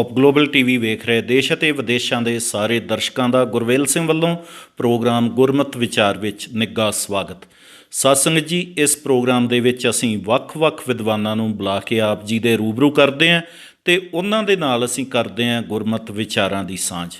Hop global TV ਵੇਖ ਰਹੇ ਦੇਸ਼ ਅਤੇ ਵਿਦੇਸ਼ਾਂ ਦੇ ਸਾਰੇ ਦਰਸ਼ਕਾਂ ਦਾ ਗੁਰਵੇਲ ਸਿੰਘ ਵੱਲੋਂ ਪ੍ਰੋਗਰਾਮ ਗੁਰਮਤਿ ਵਿਚਾਰ ਵਿੱਚ ਨਿੱਘਾ ਸਵਾਗਤ। ਸਾਧ ਸੰਗਤ ਜੀ, ਇਸ ਪ੍ਰੋਗਰਾਮ ਦੇ ਵਿੱਚ ਅਸੀਂ ਵੱਖ-ਵੱਖ ਵਿਦਵਾਨਾਂ ਨੂੰ ਬੁਲਾ ਕੇ ਆਪ ਜੀ ਦੇ ਰੂਬਰੂ ਕਰਦੇ ਹਾਂ ਤੇ ਉਹਨਾਂ ਦੇ ਨਾਲ ਅਸੀਂ ਕਰਦੇ ਹਾਂ ਗੁਰਮਤਿ ਵਿਚਾਰਾਂ ਦੀ ਸਾਂਝ।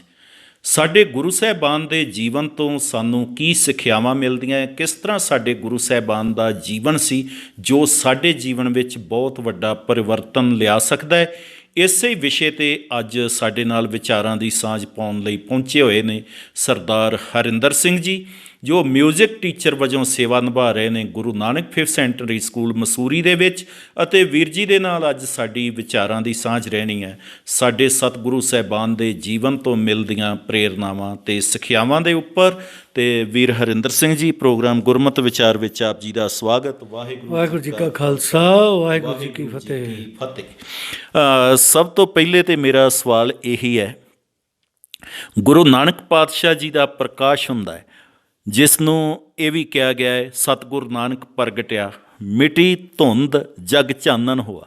ਸਾਡੇ ਗੁਰੂ ਸਾਹਿਬਾਨ ਦੇ ਜੀਵਨ ਤੋਂ ਸਾਨੂੰ ਕੀ ਸਿੱਖਿਆਵਾਂ ਮਿਲਦੀਆਂ, ਕਿਸ ਤਰ੍ਹਾਂ ਸਾਡੇ ਗੁਰੂ ਸਾਹਿਬਾਨ ਦਾ ਜੀਵਨ ਸੀ ਜੋ ਸਾਡੇ ਜੀਵਨ ਵਿੱਚ ਬਹੁਤ ਵੱਡਾ ਪਰਿਵਰਤਨ ਲਿਆ ਸਕਦਾ ਹੈ। ਇਸੇ ਵਿਸ਼ੇ 'ਤੇ ਅੱਜ ਸਾਡੇ ਨਾਲ ਵਿਚਾਰਾਂ ਦੀ ਸਾਂਝ ਪਾਉਣ ਲਈ ਪਹੁੰਚੇ ਹੋਏ ਨੇ ਸਰਦਾਰ ਹਰਿੰਦਰ ਸਿੰਘ ਜੀ, ਜੋ ਮਿਊਜ਼ਿਕ ਟੀਚਰ ਵਜੋਂ ਸੇਵਾ ਨਿਭਾ ਰਹੇ ਨੇ Guru Nanak 5th centenary school Mussoorie ਦੇ ਵਿੱਚ। ਅਤੇ ਵੀਰ ਜੀ ਦੇ ਨਾਲ ਅੱਜ ਸਾਡੀ ਵਿਚਾਰਾਂ ਦੀ ਸਾਂਝ ਰਹਿਣੀ ਹੈ ਸਾਡੇ ਸਤਿਗੁਰੂ ਸਾਹਿਬਾਨ ਦੇ ਜੀਵਨ ਤੋਂ ਮਿਲਦੀਆਂ ਪ੍ਰੇਰਨਾਵਾਂ ਅਤੇ ਸਿੱਖਿਆਵਾਂ ਦੇ ਉੱਪਰ। ਤੇ ਵੀਰ ਹਰਿੰਦਰ ਸਿੰਘ ਜੀ, ਪ੍ਰੋਗਰਾਮ ਗੁਰਮਤਿ ਵਿਚਾਰ ਵਿੱਚ ਆਪ ਜੀ ਦਾ ਸਵਾਗਤ। ਵਾਹਿਗੁਰੂ ਜੀ ਕਾ ਖਾਲਸਾ, ਵਾਹਿਗੁਰੂ ਜੀ ਕੀ ਫਤਿਹ। ਸਭ ਤੋਂ ਪਹਿਲੇ ਤੇ ਮੇਰਾ ਸਵਾਲ ਇਹੀ ਹੈ, ਗੁਰੂ ਨਾਨਕ ਪਾਤਸ਼ਾਹ ਜੀ ਦਾ ਪ੍ਰਕਾਸ਼ ਹੁੰਦਾ ਹੈ ਜਿਸ ਨੂੰ ਇਹ ਵੀ ਕਿਹਾ ਗਿਆ ਹੈ ਸਤਿਗੁਰੂ ਨਾਨਕ ਪ੍ਰਗਟਿਆ ਮਿਟੀ ਧੁੰਦ ਜਗ ਚਾਨਣ ਹੋਆ।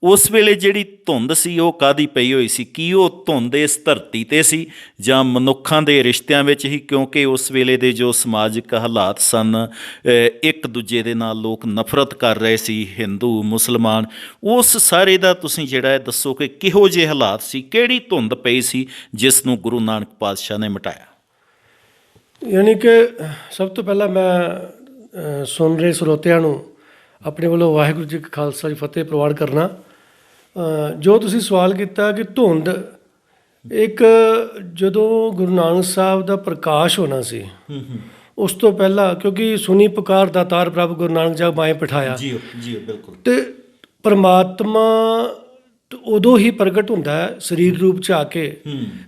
ਉਸ ਵੇਲੇ ਜਿਹੜੀ ਧੁੰਦ ਸੀ ਉਹ ਕਾਹਦੀ ਪਈ ਹੋਈ ਸੀ? ਕੀ ਉਹ ਧੁੰਦ ਇਸ ਧਰਤੀ 'ਤੇ ਸੀ ਜਾਂ ਮਨੁੱਖਾਂ ਦੇ ਰਿਸ਼ਤਿਆਂ ਵਿੱਚ ਹੀ? ਕਿਉਂਕਿ ਉਸ ਵੇਲੇ ਦੇ ਜੋ ਸਮਾਜਿਕ ਹਾਲਾਤ ਸਨ, ਇੱਕ ਦੂਜੇ ਦੇ ਨਾਲ ਲੋਕ ਨਫ਼ਰਤ ਕਰ ਰਹੇ ਸੀ, ਹਿੰਦੂ ਮੁਸਲਮਾਨ। ਉਸ ਸਾਰੇ ਦਾ ਤੁਸੀਂ ਜਿਹੜਾ ਹੈ ਦੱਸੋ ਕਿ ਕਿਹੋ ਜਿਹੇ ਹਾਲਾਤ ਸੀ, ਕਿਹੜੀ ਧੁੰਦ ਪਈ ਸੀ ਜਿਸ ਨੂੰ ਗੁਰੂ ਨਾਨਕ ਪਾਤਸ਼ਾਹ ਨੇ ਮਿਟਾਇਆ? ਯਾਨੀ ਕਿ ਸਭ ਤੋਂ ਪਹਿਲਾਂ ਮੈਂ ਸੁਣ ਰਹੇ ਸਰੋਤਿਆਂ ਨੂੰ ਆਪਣੇ ਵੱਲੋਂ ਵਾਹਿਗੁਰੂ ਜੀ ਕਾ ਖਾਲਸਾ ਜੀ ਫਤਿਹ ਪ੍ਰਵਾਨ ਕਰਨਾ। ਜੋ ਤੁਸੀਂ ਸਵਾਲ ਕੀਤਾ ਕਿ ਧੁੰਦ, ਇੱਕ ਜਦੋਂ ਗੁਰੂ ਨਾਨਕ ਸਾਹਿਬ ਦਾ ਪ੍ਰਕਾਸ਼ ਹੋਣਾ ਸੀ ਉਸ ਤੋਂ ਪਹਿਲਾਂ, ਕਿਉਂਕਿ ਸੁਣੀ ਪੁਕਾਰ ਦਾਤਾਰ ਪ੍ਰਭ ਗੁਰੂ ਨਾਨਕ ਜਗ ਮਾਏ ਪਠਾਇਆ, ਜੀ ਜੀ ਬਿਲਕੁਲ, ਤੇ ਪਰਮਾਤਮਾ ਉਦੋਂ ਹੀ ਪ੍ਰਗਟ ਹੁੰਦਾ ਹੈ ਸਰੀਰ ਰੂਪ 'ਚ ਆ ਕੇ।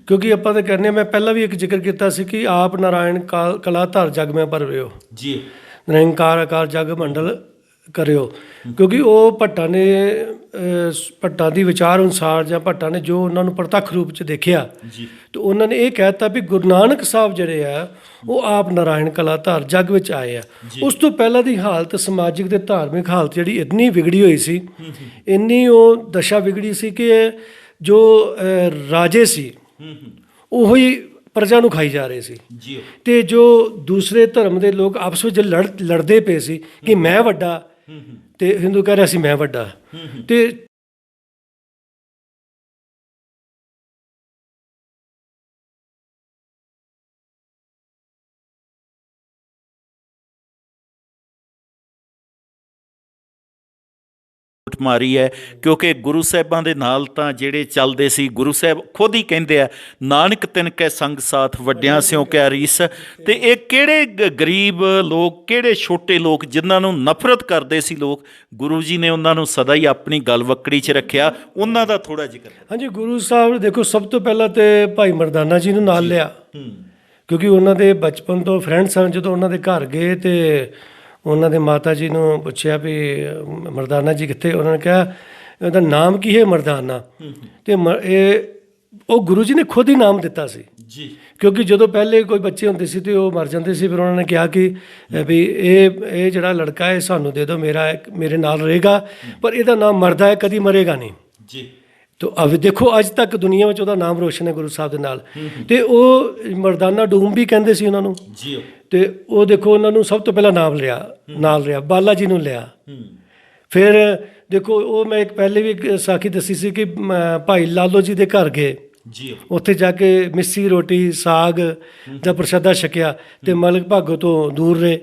ਕਿਉਂਕਿ ਆਪਾਂ ਤਾਂ ਕਹਿੰਦੇ, ਮੈਂ ਪਹਿਲਾਂ ਵੀ ਇੱਕ ਜ਼ਿਕਰ ਕੀਤਾ ਸੀ ਕਿ ਆਪ ਨਾਰਾਇਣ ਕਲਾ ਧਰ ਜਗ ਮੈਂ ਭਰਵਿਓ, ਜੀ ਨਿਰੰਕਾਰ ਆਕਾਰ ਜਗ ਮੰਡਲ ਕਰਿਓ। ਕਿਉਂਕਿ ਉਹ ਭੱਟਾਂ ਨੇ, ਭੱਟਾਂ ਦੀ ਵਿਚਾਰ ਅਨੁਸਾਰ ਜਾਂ ਭੱਟਾਂ ਨੇ ਜੋ ਉਹਨਾਂ ਨੂੰ ਪ੍ਰਤੱਖ ਰੂਪ 'ਚ ਦੇਖਿਆ, ਤੇ ਉਹਨਾਂ ਨੇ ਇਹ ਕਹਿ ਦਿੱਤਾ ਵੀ ਗੁਰੂ ਨਾਨਕ ਸਾਹਿਬ ਜਿਹੜੇ ਆ ਉਹ ਆਪ ਨਾਰਾਇਣ ਕਲਾ ਧਾਰ ਜੱਗ ਵਿੱਚ ਆਏ ਆ। ਉਸ ਤੋਂ ਪਹਿਲਾਂ ਦੀ ਹਾਲਤ, ਸਮਾਜਿਕ ਤੇ ਧਾਰਮਿਕ ਹਾਲਤ ਜਿਹੜੀ ਇੰਨੀ ਵਿਗੜੀ ਹੋਈ ਸੀ, ਇੰਨੀ ਉਹ ਦਸ਼ਾ ਵਿਗੜੀ ਸੀ ਕਿ ਜੋ ਰਾਜੇ ਸੀ ਉਹੋ ਹੀ ਪ੍ਰਜਾ ਨੂੰ ਖਾਈ ਜਾ ਰਹੇ ਸੀ, ਤੇ ਜੋ ਦੂਸਰੇ ਧਰਮ ਦੇ ਲੋਕ ਆਪਸ ਵਿੱਚ ਲੜਦੇ ਪਏ ਸੀ ਕਿ ਮੈਂ ਵੱਡਾ, ਤੇ ਹਿੰਦੂ ਕਹਿ ਰਿਹਾ ਸੀ ਮੈਂ ਵੱਡਾ। ਤੇ ਮਾਰੀ ਹੈ ਕਿਉਂਕਿ ਗੁਰੂ ਸਾਹਿਬਾਂ ਦੇ ਨਾਲ ਤਾਂ ਜਿਹੜੇ ਚੱਲਦੇ ਸੀ, ਗੁਰੂ ਸਾਹਿਬ ਖੁਦ ਹੀ ਕਹਿੰਦੇ ਆ ਨਾਨਕ ਤਿਨ ਕੈ ਸੰਗ ਸਾਥ ਵੱਡਿਆਂ ਸਿਉ ਕਿਆ ਰੀਸ। ਤੇ ਇਹ ਕਿਹੜੇ ਗਰੀਬ ਲੋਕ, ਕਿਹੜੇ ਛੋਟੇ ਲੋਕ ਜਿਨ੍ਹਾਂ ਨੂੰ ਨਫ਼ਰਤ ਕਰਦੇ ਸੀ ਲੋਕ, ਗੁਰੂ ਜੀ ਨੇ ਉਹਨਾਂ ਨੂੰ ਸਦਾ ਹੀ ਆਪਣੀ ਗਲਵੱਕੜੀ 'ਚ ਰੱਖਿਆ। ਉਹਨਾਂ ਦਾ ਥੋੜ੍ਹਾ ਜ਼ਿਕਰ। ਹਾਂਜੀ, ਗੁਰੂ ਸਾਹਿਬ ਦੇਖੋ, ਸਭ ਤੋਂ ਪਹਿਲਾਂ ਤੇ ਭਾਈ ਮਰਦਾਨਾ ਜੀ ਨੂੰ ਨਾਲ ਲਿਆ, ਕਿਉਂਕਿ ਉਹਨਾਂ ਦੇ ਬਚਪਨ ਤੋਂ ਫਰੈਂਡ ਸਨ। ਜਦੋਂ ਉਹਨਾਂ ਦੇ ਘਰ ਗਏ ਤੇ ਉਹਨਾਂ ਦੇ ਮਾਤਾ ਜੀ ਨੂੰ ਪੁੱਛਿਆ ਵੀ ਮਰਦਾਨਾ ਜੀ ਕਿੱਥੇ? ਉਹਨਾਂ ਨੇ ਕਿਹਾ ਉਹਦਾ ਨਾਮ ਕੀ ਹੈ? ਮਰਦਾਨਾ। ਅਤੇ ਉਹ ਗੁਰੂ ਜੀ ਨੇ ਖੁਦ ਹੀ ਨਾਮ ਦਿੱਤਾ ਸੀ ਜੀ, ਕਿਉਂਕਿ ਜਦੋਂ ਪਹਿਲੇ ਕੋਈ ਬੱਚੇ ਹੁੰਦੇ ਸੀ ਤੇ ਉਹ ਮਰ ਜਾਂਦੇ ਸੀ, ਫਿਰ ਉਹਨਾਂ ਨੇ ਕਿਹਾ ਕਿ ਵੀ ਇਹ ਜਿਹੜਾ ਲੜਕਾ ਹੈ ਸਾਨੂੰ ਦੇ ਦਿਓ, ਮੇਰੇ ਨਾਲ ਰਹੇਗਾ, ਪਰ ਇਹਦਾ ਨਾਮ ਮਰਦਾ ਹੈ, ਕਦੀ ਮਰੇਗਾ ਨਹੀਂ ਜੀ। ਤੋ ਅਬ ਦੇਖੋ ਅੱਜ ਤੱਕ ਦੁਨੀਆ ਵਿੱਚ ਉਹਦਾ ਨਾਮ ਰੋਸ਼ਨ ਹੈ ਗੁਰੂ ਸਾਹਿਬ ਦੇ ਨਾਲ। ਅਤੇ ਉਹ ਮਰਦਾਨਾ ਡੂਮ ਵੀ ਕਹਿੰਦੇ ਸੀ ਉਹਨਾਂ ਨੂੰ ਜੀ। ਅਤੇ ਉਹ ਦੇਖੋ ਉਹਨਾਂ ਨੂੰ ਸਭ ਤੋਂ ਪਹਿਲਾਂ ਨਾਲ ਰਿਹਾ ਬਾਲਾ ਜੀ ਨੂੰ ਲਿਆ। ਫਿਰ ਦੇਖੋ ਉਹ ਮੈਂ ਇੱਕ ਪਹਿਲੇ ਵੀ ਇੱਕ ਸਾਖੀ ਦੱਸੀ ਸੀ ਕਿ ਭਾਈ ਲਾਲੋ ਜੀ ਦੇ ਘਰ ਗਏ ਜੀ, ਉੱਥੇ ਜਾ ਕੇ ਮਿੱਸੀ ਰੋਟੀ ਸਾਗ ਦਾ ਪ੍ਰਸ਼ਾਦਾ ਛਕਿਆ ਅਤੇ ਮਲਕ ਭਾਗੋ ਤੋਂ ਦੂਰ ਰਹੇ।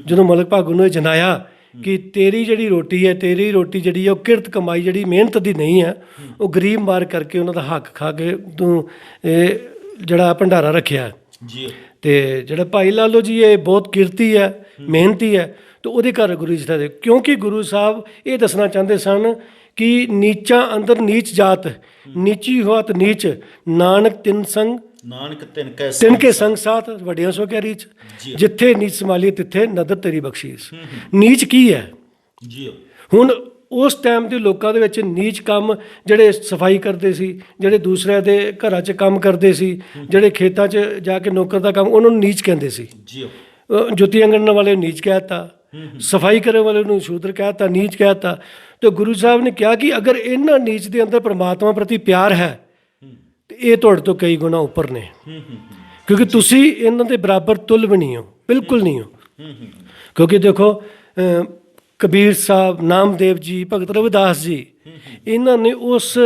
ਜਦੋਂ ਮਲਕ ਭਾਗੋ ਨੂੰ ਇਹ ਜਨਾਇਆ ਕਿ ਤੇਰੀ ਜਿਹੜੀ ਰੋਟੀ ਹੈ, ਤੇਰੀ ਰੋਟੀ ਜਿਹੜੀ ਹੈ ਉਹ ਕਿਰਤ ਕਮਾਈ ਜਿਹੜੀ ਮਿਹਨਤ ਦੀ ਨਹੀਂ ਹੈ, ਉਹ ਗਰੀਬ ਮਾਰ ਕਰਕੇ ਉਹਨਾਂ ਦਾ ਹੱਕ ਖਾ ਕੇ ਤੂੰ ਇਹ ਜਿਹੜਾ ਭੰਡਾਰਾ ਰੱਖਿਆ ਜੀ। ਅਤੇ ਜਿਹੜਾ ਭਾਈ ਲਾਲੋ ਜੀ ਇਹ ਬਹੁਤ ਕਿਰਤੀ ਹੈ, ਮਿਹਨਤੀ ਹੈ, ਅਤੇ ਉਹਦੇ ਘਰ ਗੁਰੂ ਜੀ ਦਾ, ਕਿਉਂਕਿ ਗੁਰੂ ਸਾਹਿਬ ਇਹ ਦੱਸਣਾ ਚਾਹੁੰਦੇ ਸਨ ਕਿ ਨੀਚਾਂ ਅੰਦਰ ਨੀਚ ਜਾਤ, ਨੀਚੀ ਹੋਤ ਨੀਚ, ਨਾਨਕ ਤਿੰਨ ਕੇ ਸੰਗ ਸਾਥ ਵੱਡਿਆਂ ਸੋ ਕਿਆ ਰੀਚ, ਜਿੱਥੇ ਨੀਚ ਸੰਭਾਲੀ ਤਿੱਥੇ ਨਦਰ ਤੇਰੀ ਬਖਸ਼ੀਸ। ਨੀਚ ਕੀ ਹੈ ਜੀ? ਹੁਣ ਉਸ ਟਾਈਮ ਦੇ ਲੋਕਾਂ ਦੇ ਵਿੱਚ ਨੀਚ ਕੰਮ, ਜਿਹੜੇ ਸਫਾਈ ਕਰਦੇ ਸੀ, ਜਿਹੜੇ ਦੂਸਰਿਆਂ ਦੇ ਘਰਾਂ 'ਚ ਕੰਮ ਕਰਦੇ ਸੀ, ਜਿਹੜੇ ਖੇਤਾਂ 'ਚ ਜਾ ਕੇ ਨੌਕਰ ਦਾ ਕੰਮ, ਉਹਨਾਂ ਨੂੰ ਨੀਚ ਕਹਿੰਦੇ ਸੀ। ਜੁੱਤੀਆਂ ਗੰਢਣ ਵਾਲੇ ਨੂੰ ਨੀਚ ਕਹਿ ਦਿੱਤਾ, ਸਫਾਈ ਕਰਨ ਵਾਲੇ ਨੂੰ ਸ਼ੂਦਰ ਕਹਿ ਦਿੱਤਾ, ਨੀਚ ਕਹਿ ਦਿੱਤਾ। ਅਤੇ ਗੁਰੂ ਸਾਹਿਬ ਨੇ ਕਿਹਾ ਕਿ ਅਗਰ ਇਹਨਾਂ ਨੀਚ ਦੇ ਅੰਦਰ ਪਰਮਾਤਮਾ ਪ੍ਰਤੀ ਪਿਆਰ ਹੈ ਇਹ ਤੁਹਾਡੇ ਤੋਂ ਕਈ ਗੁਣਾ ਉੱਪਰ ਨੇ, ਕਿਉਂਕਿ ਤੁਸੀਂ ਇਹਨਾਂ ਦੇ ਬਰਾਬਰ ਤੁੱਲ ਵੀ ਨਹੀਂ ਹੋ, ਬਿਲਕੁਲ ਨਹੀਂ ਹੋ। ਕਿਉਂਕਿ ਦੇਖੋ ਕਬੀਰ ਸਾਹਿਬ, ਨਾਮਦੇਵ ਜੀ, ਭਗਤ ਰਵਿਦਾਸ ਜੀ, ਇਹਨਾਂ ਨੇ ਉਸ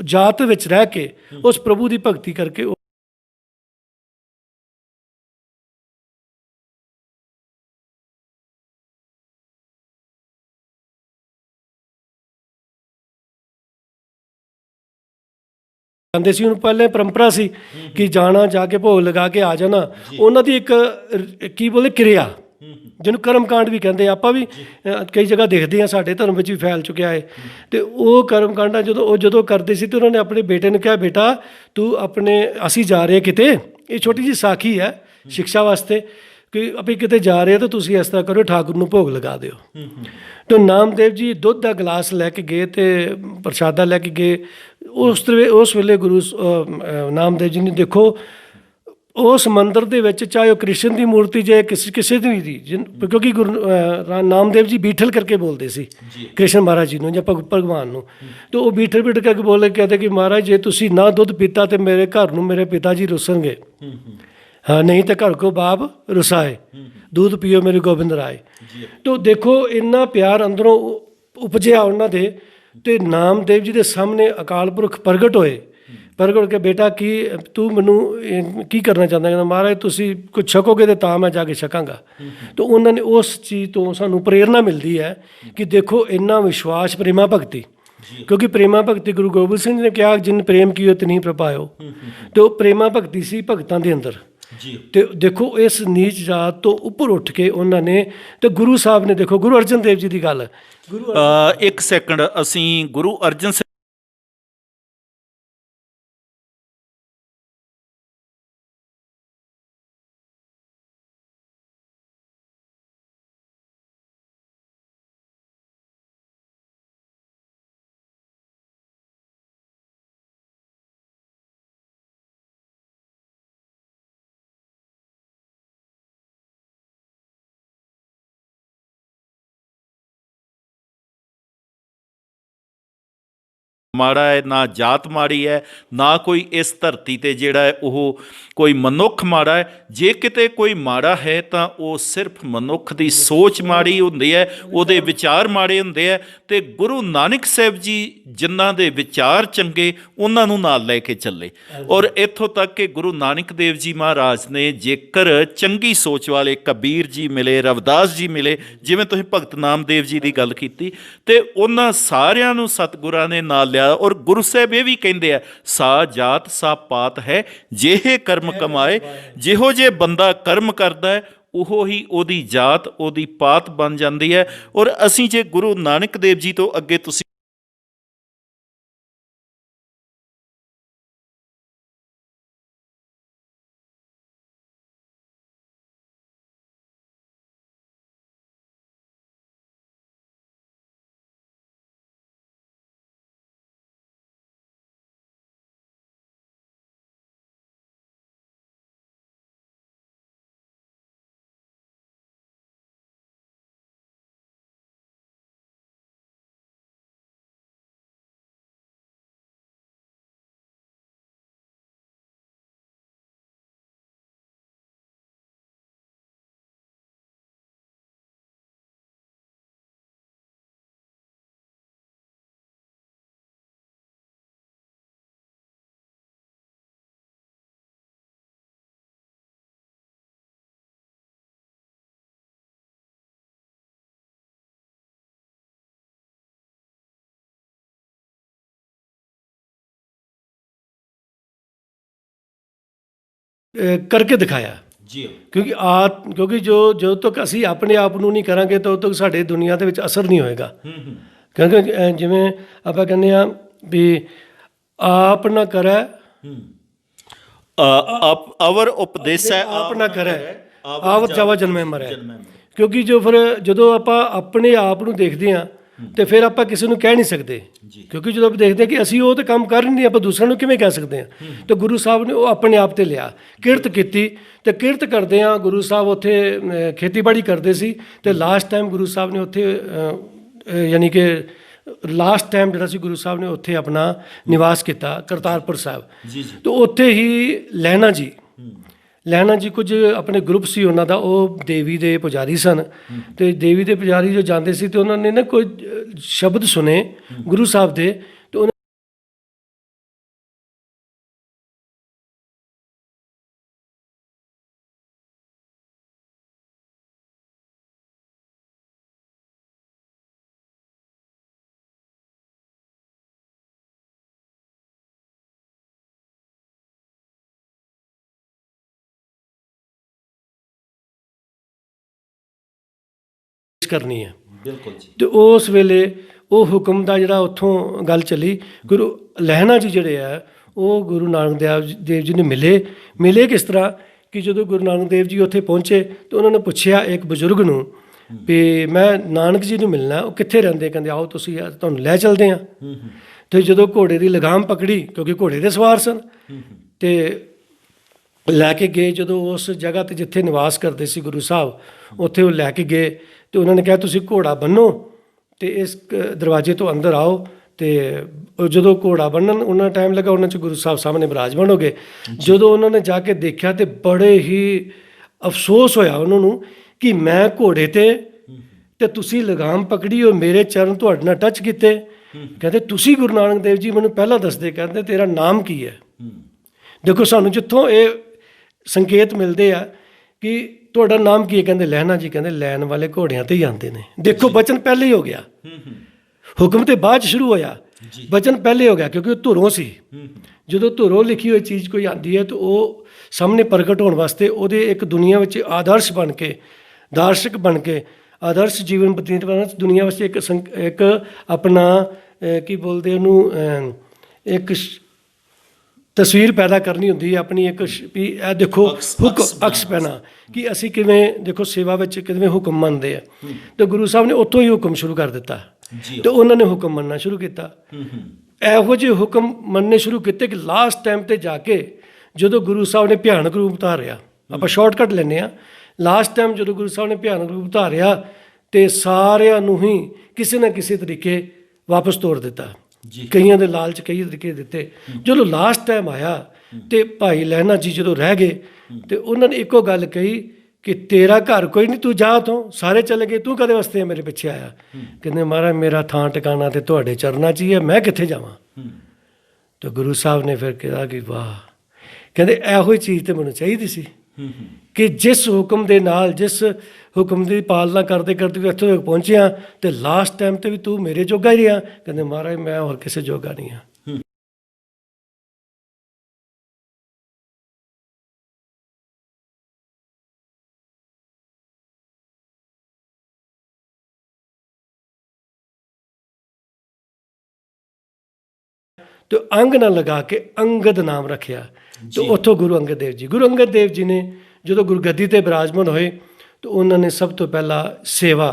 ਜਾਤ ਵਿੱਚ ਰਹਿ ਕੇ ਉਸ ਪ੍ਰਭੂ ਦੀ ਭਗਤੀ ਕਰਕੇ ਜਾਂਦੇ ਸੀ। ਉਹਨੂੰ ਪਹਿਲੇ ਪਰੰਪਰਾ ਸੀ ਕਿ ਜਾਣਾ, ਜਾ ਕੇ ਭੋਗ ਲਗਾ ਕੇ ਆ ਜਾਣਾ। ਉਹਨਾਂ ਦੀ ਇੱਕ ਕੀ ਬੋਲੇ ਕਿਰਿਆ, ਜਿਹਨੂੰ ਕਰਮਕਾਂਡ ਵੀ ਕਹਿੰਦੇ। ਆਪਾਂ ਵੀ ਕਈ ਜਗ੍ਹਾ ਦੇਖਦੇ ਹਾਂ, ਸਾਡੇ ਧਰਮ ਵਿੱਚ ਵੀ ਫੈਲ ਚੁੱਕਿਆ ਹੈ। ਅਤੇ ਉਹ ਕਰਮਕਾਂਡਾਂ ਜਦੋਂ ਕਰਦੇ ਸੀ ਤਾਂ ਉਹਨਾਂ ਨੇ ਆਪਣੇ ਬੇਟੇ ਨੂੰ ਕਿਹਾ, ਬੇਟਾ ਤੂੰ ਅਸੀਂ ਜਾ ਰਹੇ ਕਿਤੇ, ਇਹ ਛੋਟੀ ਜਿਹੀ ਸਾਖੀ ਹੈ ਸਿੱਖਿਆ ਵਾਸਤੇ, ਕਿ ਅਸੀਂ ਕਿਤੇ ਜਾ ਰਹੇ ਤਾਂ ਤੁਸੀਂ ਇਸ ਤਰ੍ਹਾਂ ਕਰੋ, ਠਾਕੁਰ ਨੂੰ ਭੋਗ ਲਗਾ ਦਿਓ। ਤਾਂ ਨਾਮਦੇਵ ਜੀ ਦੁੱਧ ਦਾ ਗਲਾਸ ਲੈ ਕੇ ਗਏ ਅਤੇ ਪ੍ਰਸ਼ਾਦਾ ਲੈ ਕੇ ਗਏ। ਉਸ ਵੇਲੇ ਗੁਰੂ ਨਾਮਦੇਵ ਜੀ ਨੇ ਦੇਖੋ ਉਸ ਮੰਦਿਰ ਦੇ ਵਿੱਚ, ਚਾਹੇ ਉਹ ਕ੍ਰਿਸ਼ਨ ਦੀ ਮੂਰਤੀ, ਜੇ ਕਿਸੇ ਦੀ ਵੀ, ਕਿਉਂਕਿ ਗੁਰੂ ਨਾਮਦੇਵ ਜੀ ਬੀਠਲ ਕਰਕੇ ਬੋਲਦੇ ਸੀ ਕ੍ਰਿਸ਼ਨ ਮਹਾਰਾਜ ਜੀ ਨੂੰ ਜਾਂ ਭਗਵਾਨ ਨੂੰ। ਅਤੇ ਉਹ ਬੀਠਲ ਕਰਕੇ ਬੋਲੇ, ਕਹਿੰਦੇ ਕਿ ਮਹਾਰਾਜ ਜੇ ਤੁਸੀਂ ਨਾ ਦੁੱਧ ਪੀਤਾ ਤਾਂ ਮੇਰੇ ਘਰ ਨੂੰ ਮੇਰੇ ਪਿਤਾ ਜੀ ਰੁੱਸਣਗੇ, ਹਾਂ ਨਹੀਂ ਤਾਂ ਘਰ ਕੋ ਬਾਪ ਰੁਸਾਏ, ਦੁੱਧ ਪੀਓ ਮੇਰੇ ਗੋਬਿੰਦ ਰਾਏ। ਤੋ ਦੇਖੋ ਇੰਨਾ ਪਿਆਰ ਅੰਦਰੋਂ ਉਪਜਿਆ ਉਹਨਾਂ ਦੇ। ਅਤੇ ਨਾਮਦੇਵ ਜੀ ਦੇ ਸਾਹਮਣੇ ਅਕਾਲ ਪੁਰਖ ਪ੍ਰਗਟ ਹੋਏ, ਪ੍ਰਗਟ ਹੋ ਕੇ, ਬੇਟਾ ਕੀ ਤੂੰ ਮੈਨੂੰ ਕੀ ਕਰਨਾ ਚਾਹੁੰਦਾ? ਕਹਿੰਦਾ ਮਹਾਰਾਜ ਤੁਸੀਂ ਕੁਛ ਛਕੋਗੇ ਤਾਂ ਮੈਂ ਜਾ ਕੇ ਛਕਾਂਗਾ। ਤਾਂ ਉਹਨਾਂ ਨੇ ਉਸ ਚੀਜ਼ ਤੋਂ ਸਾਨੂੰ ਪ੍ਰੇਰਨਾ ਮਿਲਦੀ ਹੈ ਕਿ ਦੇਖੋ ਇੰਨਾ ਵਿਸ਼ਵਾਸ, ਪ੍ਰੇਮਾ ਭਗਤੀ। ਕਿਉਂਕਿ ਪ੍ਰੇਮਾ ਭਗਤੀ ਗੁਰੂ ਗੋਬਿੰਦ ਸਿੰਘ ਜੀ ਨੇ ਕਿਹਾ, ਜਿਨ ਪ੍ਰੇਮ ਕੀਓ ਤਿਨਹੀ ਪ੍ਰਭਾਇਓ। ਅਤੇ ਉਹ ਪ੍ਰੇਮਾ ਭਗਤੀ ਸੀ ਭਗਤਾਂ ਦੇ ਅੰਦਰ। ਅਤੇ ਦੇਖੋ ਇਸ ਨੀਚ ਜਾਤ ਤੋਂ ਉੱਪਰ ਉੱਠ ਕੇ ਉਹਨਾਂ ਨੇ, ਅਤੇ ਗੁਰੂ ਸਾਹਿਬ ਨੇ ਦੇਖੋ ਗੁਰੂ ਅਰਜਨ ਦੇਵ ਜੀ ਦੀ ਗੱਲ, ਇੱਕ ਸੈਕਿੰਡ, ਅਸੀਂ ਗੁਰੂ ਅਰਜਨ ਸਿੰਘ ਮਾੜਾ ਹੈ, ਨਾ ਜਾਤ ਮਾੜੀ ਹੈ, ਨਾ ਕੋਈ ਇਸ ਧਰਤੀ 'ਤੇ ਜਿਹੜਾ ਹੈ ਉਹ ਕੋਈ ਮਨੁੱਖ ਮਾੜਾ ਹੈ। ਜੇ ਕਿਤੇ ਕੋਈ ਮਾੜਾ ਹੈ ਤਾਂ ਉਹ ਸਿਰਫ ਮਨੁੱਖ ਦੀ ਸੋਚ ਮਾੜੀ ਹੁੰਦੀ ਹੈ, ਉਹਦੇ ਵਿਚਾਰ ਮਾੜੇ ਹੁੰਦੇ ਹੈ। ਅਤੇ ਗੁਰੂ ਨਾਨਕ ਸਾਹਿਬ ਜੀ ਜਿਨ੍ਹਾਂ ਦੇ ਵਿਚਾਰ ਚੰਗੇ, ਉਹਨਾਂ ਨੂੰ ਨਾਲ ਲੈ ਕੇ ਚੱਲੇ। ਔਰ ਇੱਥੋਂ ਤੱਕ ਕਿ ਗੁਰੂ ਨਾਨਕ ਦੇਵ ਜੀ ਮਹਾਰਾਜ ਨੇ ਜੇਕਰ ਚੰਗੀ ਸੋਚ ਵਾਲੇ ਕਬੀਰ ਜੀ ਮਿਲੇ, ਰਵਿਦਾਸ ਜੀ ਮਿਲੇ, ਜਿਵੇਂ ਤੁਸੀਂ ਭਗਤ ਨਾਮਦੇਵ ਜੀ ਦੀ ਗੱਲ ਕੀਤੀ, ਅਤੇ ਉਹਨਾਂ ਸਾਰਿਆਂ ਨੂੰ ਸਤਿਗੁਰਾਂ ਨੇ ਨਾਲ ਲਿਆ। ਔਰ ਗੁਰੂ ਸਾਹਿਬ ਇਹ ਵੀ ਕਹਿੰਦੇ ਆ, ਸਾ ਜਾਤ ਸਾ ਪਾਤ ਹੈ, ਜਿਹੇ ਕਰਮ ਕਮਾਏ। ਜਿਹੋ ਜੇ ਬੰਦਾ ਕਰਮ ਕਰਦਾ ਹੈ, ਉਹ ਹੀ ਉਹਦੀ ਜਾਤ, ਉਹਦੀ ਪਾਤ ਬਣ ਜਾਂਦੀ ਹੈ। ਔਰ ਅਸੀਂ ਜੇ ਗੁਰੂ ਨਾਨਕ ਦੇਵ ਜੀ ਤੋਂ ਅੱਗੇ ਤੁਸੀਂ ਕਰਕੇ ਦਿਖਾਇਆ। ਕਿਉਂਕਿ ਜਦੋਂ ਤੱਕ ਅਸੀਂ ਆਪਣੇ ਆਪ ਨੂੰ ਨਹੀਂ ਕਰਾਂਗੇ ਤਾਂ ਉਦੋਂ ਤੱਕ ਸਾਡੇ ਦੁਨੀਆ ਦੇ ਵਿੱਚ ਅਸਰ ਨਹੀਂ ਹੋਏਗਾ। ਕਿਉਂਕਿ ਜਿਵੇਂ ਆਪਾਂ ਕਹਿੰਦੇ ਹਾਂ ਵੀ ਆਪ ਨਾ ਕਰੈ ਅਵਰ ਉਪਦੇਸ਼ ਹੈ, ਆਪ ਨਾ ਕਰੈ ਆਵਤ ਜਾਵਾ ਜਨਮੈ ਮਰੈ। ਕਿਉਂਕਿ ਜਦੋਂ ਆਪਾਂ ਆਪਣੇ ਆਪ ਨੂੰ ਦੇਖਦੇ ਹਾਂ ਤੇ ਫਿਰ ਆਪਾਂ ਕਿਸੇ ਨੂੰ ਕਹਿ ਨਹੀਂ ਸਕਦੇ। ਕਿਉਂਕਿ ਜਦੋਂ ਆਪਾਂ ਦੇਖਦੇ ਹਾਂ ਕਿ ਅਸੀਂ ਉਹ ਤਾਂ ਕੰਮ ਕਰ ਨਹੀਂ, ਆਪਾਂ ਦੂਸਰਿਆਂ ਨੂੰ ਕਿਵੇਂ ਕਹਿ ਸਕਦੇ ਹਾਂ? ਤੇ ਗੁਰੂ ਸਾਹਿਬ ਨੇ ਉਹ ਆਪਣੇ ਆਪ 'ਤੇ ਲਿਆ, ਕਿਰਤ ਕੀਤੀ। ਤੇ ਕਿਰਤ ਕਰਦੇ ਹਾਂ, ਗੁਰੂ ਸਾਹਿਬ ਉੱਥੇ ਖੇਤੀਬਾੜੀ ਕਰਦੇ ਸੀ। ਅਤੇ ਲਾਸਟ ਟਾਈਮ ਗੁਰੂ ਸਾਹਿਬ ਨੇ ਉੱਥੇ ਯਾਨੀ ਕਿ ਲਾਸਟ ਟਾਈਮ ਜਿਹੜਾ ਸੀ ਗੁਰੂ ਸਾਹਿਬ ਨੇ ਉੱਥੇ ਆਪਣਾ ਨਿਵਾਸ ਕੀਤਾ ਕਰਤਾਰਪੁਰ ਸਾਹਿਬ। ਜੀ ਜੀ। ਤੇ ਉੱਥੇ ਹੀ ਲਹਿਣਾ ਜੀ ਕੁਝ ਆਪਣੇ ਗਰੁੱਪ ਸੀ ਉਹਨਾਂ ਦਾ, ਉਹ ਦੇਵੀ ਦੇ ਪੁਜਾਰੀ ਸਨ। ਤੇ ਦੇਵੀ ਦੇ ਪੁਜਾਰੀ ਜੋ ਜਾਂਦੇ ਸੀ ਤੇ ਉਹਨਾਂ ਨੇ ਨਾ ਕੋਈ ਸ਼ਬਦ ਸੁਣੇ ਗੁਰੂ ਸਾਹਿਬ ਦੇ, ਤੇ ਉਹਨਾਂ ਕਰਨੀ ਹੈ। ਬਿਲਕੁਲ ਜੀ। ਤੇ ਉਸ ਵੇਲੇ ਉਹ ਹੁਕਮ ਦਾ ਜਿਹੜਾ ਉੱਥੋਂ ਗੱਲ ਚੱਲੀ, ਗੁਰੂ ਲਹਿਣਾ ਜੀ ਜਿਹੜੇ ਆ ਉਹ ਗੁਰੂ ਨਾਨਕ ਦੇਵ ਜੀ ਨੂੰ ਮਿਲੇ ਕਿਸ ਤਰ੍ਹਾਂ ਕਿ ਜਦੋਂ ਗੁਰੂ ਨਾਨਕ ਦੇਵ ਜੀ ਉੱਥੇ ਪਹੁੰਚੇ ਤੇ ਉਹਨਾਂ ਨੇ ਪੁੱਛਿਆ ਇੱਕ ਬਜ਼ੁਰਗ ਨੂੰ ਵੀ ਮੈਂ ਨਾਨਕ ਜੀ ਨੂੰ ਮਿਲਣਾ, ਉਹ ਕਿੱਥੇ ਰਹਿੰਦੇ? ਕਹਿੰਦੇ ਆਓ ਤੁਸੀਂ ਤੁਹਾਨੂੰ ਲੈ ਚਲਦੇ ਹਾਂ। ਤੇ ਜਦੋਂ ਘੋੜੇ ਦੀ ਲਗਾਮ ਪਕੜੀ, ਕਿਉਂਕਿ ਘੋੜੇ ਦੇ ਸਵਾਰ ਸਨ, ਤੇ ਲੈ ਕੇ ਗਏ ਜਦੋਂ ਉਸ ਜਗ੍ਹਾ 'ਤੇ ਜਿੱਥੇ ਨਿਵਾਸ ਕਰਦੇ ਸੀ ਗੁਰੂ ਸਾਹਿਬ, ਉੱਥੇ ਉਹ ਲੈ ਕੇ ਗਏ ਤੇ ਉਹਨਾਂ ਨੇ ਕਿਹਾ ਤੁਸੀਂ ਘੋੜਾ ਬੰਨੋ ਤੇ ਇਸ ਦਰਵਾਜ਼ੇ ਤੋਂ ਅੰਦਰ ਆਓ। ਤੇ ਜਦੋਂ ਘੋੜਾ ਬੰਨਣ ਉਹਨਾਂ ਟਾਈਮ ਲੱਗਾ, ਉਹਨਾਂ 'ਚ ਗੁਰੂ ਸਾਹਿਬ ਸਾਹਮਣੇ ਬਿਰਾਜਮਾਨ ਹੋ ਗਏ। ਜਦੋਂ ਉਹਨਾਂ ਨੇ ਜਾ ਕੇ ਦੇਖਿਆ ਤੇ ਬੜੇ ਹੀ ਅਫਸੋਸ ਹੋਇਆ ਉਹਨਾਂ ਨੂੰ ਕਿ ਮੈਂ ਘੋੜੇ ਤੇ ਤੁਸੀਂ ਲਗਾਮ ਪਕੜੀ ਔਰ ਮੇਰੇ ਚਰਨ ਤੁਹਾਡੇ ਨਾਲ ਟੱਚ ਕੀਤੇ। ਕਹਿੰਦੇ ਤੁਸੀਂ ਗੁਰੂ ਨਾਨਕ ਦੇਵ ਜੀ ਮੈਨੂੰ ਪਹਿਲਾਂ ਦੱਸਦੇ, ਕਹਿੰਦੇ ਤੇਰਾ ਨਾਮ ਕੀ ਹੈ? ਦੇਖੋ ਸਾਨੂੰ ਜਿੱਥੋਂ ਇਹ ਸੰਕੇਤ ਮਿਲਦੇ ਆ ਕਿ ਤੁਹਾਡਾ ਨਾਮ ਕੀ ਹੈ? ਕਹਿੰਦੇ ਲਹਿਣਾ ਜੀ। ਕਹਿੰਦੇ ਲੈਣ ਵਾਲੇ ਘੋੜਿਆਂ ਤੇ ਹੀ ਆਉਂਦੇ ਨੇ। ਦੇਖੋ ਬਚਨ ਪਹਿਲੇ ਹੀ ਹੋ ਗਿਆ, ਹੁਕਮ ਤੇ ਬਾਅਦ 'ਚ ਸ਼ੁਰੂ ਹੋਇਆ, ਬਚਨ ਪਹਿਲੇ ਹੋ ਗਿਆ ਕਿਉਂਕਿ ਉਹ ਧੁਰੋਂ ਸੀ। ਜਦੋਂ ਧੁਰੋਂ ਲਿਖੀ ਹੋਈ ਚੀਜ਼ ਕੋਈ ਆਉਂਦੀ ਹੈ ਤਾਂ ਉਹ ਸਾਹਮਣੇ ਪ੍ਰਗਟ ਹੋਣ ਵਾਸਤੇ ਉਹਦੇ ਇੱਕ ਦੁਨੀਆ ਵਿੱਚ ਆਦਰਸ਼ ਬਣ ਕੇ, ਦਾਰਸ਼ਕ ਬਣ ਕੇ, ਆਦਰਸ਼ ਜੀਵਨ ਬਤੀਤ ਕਰਨ ਦੁਨੀਆ ਵਿੱਚ ਇੱਕ ਆਪਣਾ ਕੀ ਬੋਲਦੇ ਉਹਨੂੰ, ਇੱਕ ਤਸਵੀਰ ਪੈਦਾ ਕਰਨੀ ਹੁੰਦੀ ਹੈ ਆਪਣੀ, ਇੱਕ ਵੀ ਇਹ ਦੇਖੋ ਹੁਕਮ ਅਕਸ ਪੈਣਾ ਕਿ ਅਸੀਂ ਕਿਵੇਂ ਦੇਖੋ ਸੇਵਾ ਵਿੱਚ ਕਿਵੇਂ ਹੁਕਮ ਮੰਨਦੇ ਆ। ਤੇ ਗੁਰੂ ਸਾਹਿਬ ਨੇ ਉੱਥੋਂ ਹੀ ਹੁਕਮ ਸ਼ੁਰੂ ਕਰ ਦਿੱਤਾ ਤੇ ਉਹਨਾਂ ਨੇ ਹੁਕਮ ਮੰਨਣਾ ਸ਼ੁਰੂ ਕੀਤਾ। ਇਹੋ ਜਿਹੇ ਹੁਕਮ ਮੰਨਣੇ ਸ਼ੁਰੂ ਕੀਤੇ ਕਿ ਲਾਸਟ ਟਾਈਮ ਤੇ ਜਾ ਕੇ ਜਦੋਂ ਗੁਰੂ ਸਾਹਿਬ ਨੇ ਭਿਆਨਕ ਰੂਪ ਧਾਰਿਆ, ਆਪਾਂ ਸ਼ਾਰਟਕਟ ਲੈਂਦੇ ਹਾਂ, ਲਾਸਟ ਟਾਈਮ ਜਦੋਂ ਗੁਰੂ ਸਾਹਿਬ ਨੇ ਭਿਆਨਕ ਰੂਪ ਧਾਰਿਆ ਤੇ ਸਾਰਿਆਂ ਨੂੰ ਹੀ ਕਿਸੇ ਨਾ ਕਿਸੇ ਤਰੀਕੇ ਵਾਪਸ ਤੋੜ ਦਿੱਤਾ। ਕਈਆਂ ਦੇ ਲਾਲਚ ਕਈ ਤਰੀਕੇ ਦਿੱਤੇ। ਜਦੋਂ ਲਾਸਟ ਟਾਈਮ ਆਇਆ ਤੇ ਭਾਈ ਲਹਿਣਾ ਜੀ ਜਦੋਂ ਰਹਿ ਗਏ ਤੇ ਉਹਨਾਂ ਨੇ ਇੱਕੋ ਗੱਲ ਕਹੀ ਕਿ ਤੇਰਾ ਘਰ ਕੋਈ ਨਹੀਂ, ਤੂੰ ਜਾ ਤੋਂ, ਸਾਰੇ ਚਲੇ ਗਏ, ਤੂੰ ਕਦੇ ਵਾਸਤੇ ਮੇਰੇ ਪਿੱਛੇ ਆਇਆ? ਕਹਿੰਦੇ ਮਹਾਰਾਜ ਮੇਰਾ ਥਾਂ ਟਿਕਾਣਾ ਤੇ ਤੁਹਾਡੇ ਚਰਨਾਂ 'ਚ ਹੀ ਹੈ, ਮੈਂ ਕਿੱਥੇ ਜਾਵਾਂ? ਤਾਂ ਗੁਰੂ ਸਾਹਿਬ ਨੇ ਫਿਰ ਕਿਹਾ ਕਿ ਵਾਹ, ਕਹਿੰਦੇ ਇਹੋ ਹੀ ਚੀਜ਼ ਤੇ ਮੈਨੂੰ ਚਾਹੀਦੀ ਸੀ ਕਿ ਜਿਸ ਹੁਕਮ ਦੇ ਨਾਲ, ਜਿਸ ਹੁਕਮ ਦੀ ਪਾਲਣਾ ਕਰਦੇ ਕਰਦੇ ਇੱਥੋਂ ਤੱਕ ਪਹੁੰਚਿਆ ਤੇ ਲਾਸਟ ਟਾਈਮ ਤੇ ਵੀ ਤੂੰ ਮੇਰੇ ਜੋਗਾ ਹੀ ਰਿਹਾ। ਕਹਿੰਦੇ ਮਹਾਰਾਜ ਮੈਂ ਹੋਰ ਕਿਸੇ ਜੋਗਾ ਨਹੀਂ ਹਾਂ। ਤੇ ਅੰਗ ਨਾਲ ਲਗਾ ਕੇ ਅੰਗਦ ਨਾਮ ਰੱਖਿਆ। ਤੇ ਉੱਥੋਂ ਗੁਰੂ ਅੰਗਦ ਦੇਵ ਜੀ ਨੇ ਜਦੋਂ ਗੁਰਗੱਦੀ ਤੇ ਬਿਰਾਜਮਾਨ ਹੋਏ ਤਾਂ ਉਹਨਾਂ ਨੇ ਸਭ ਤੋਂ ਪਹਿਲਾਂ ਸੇਵਾ,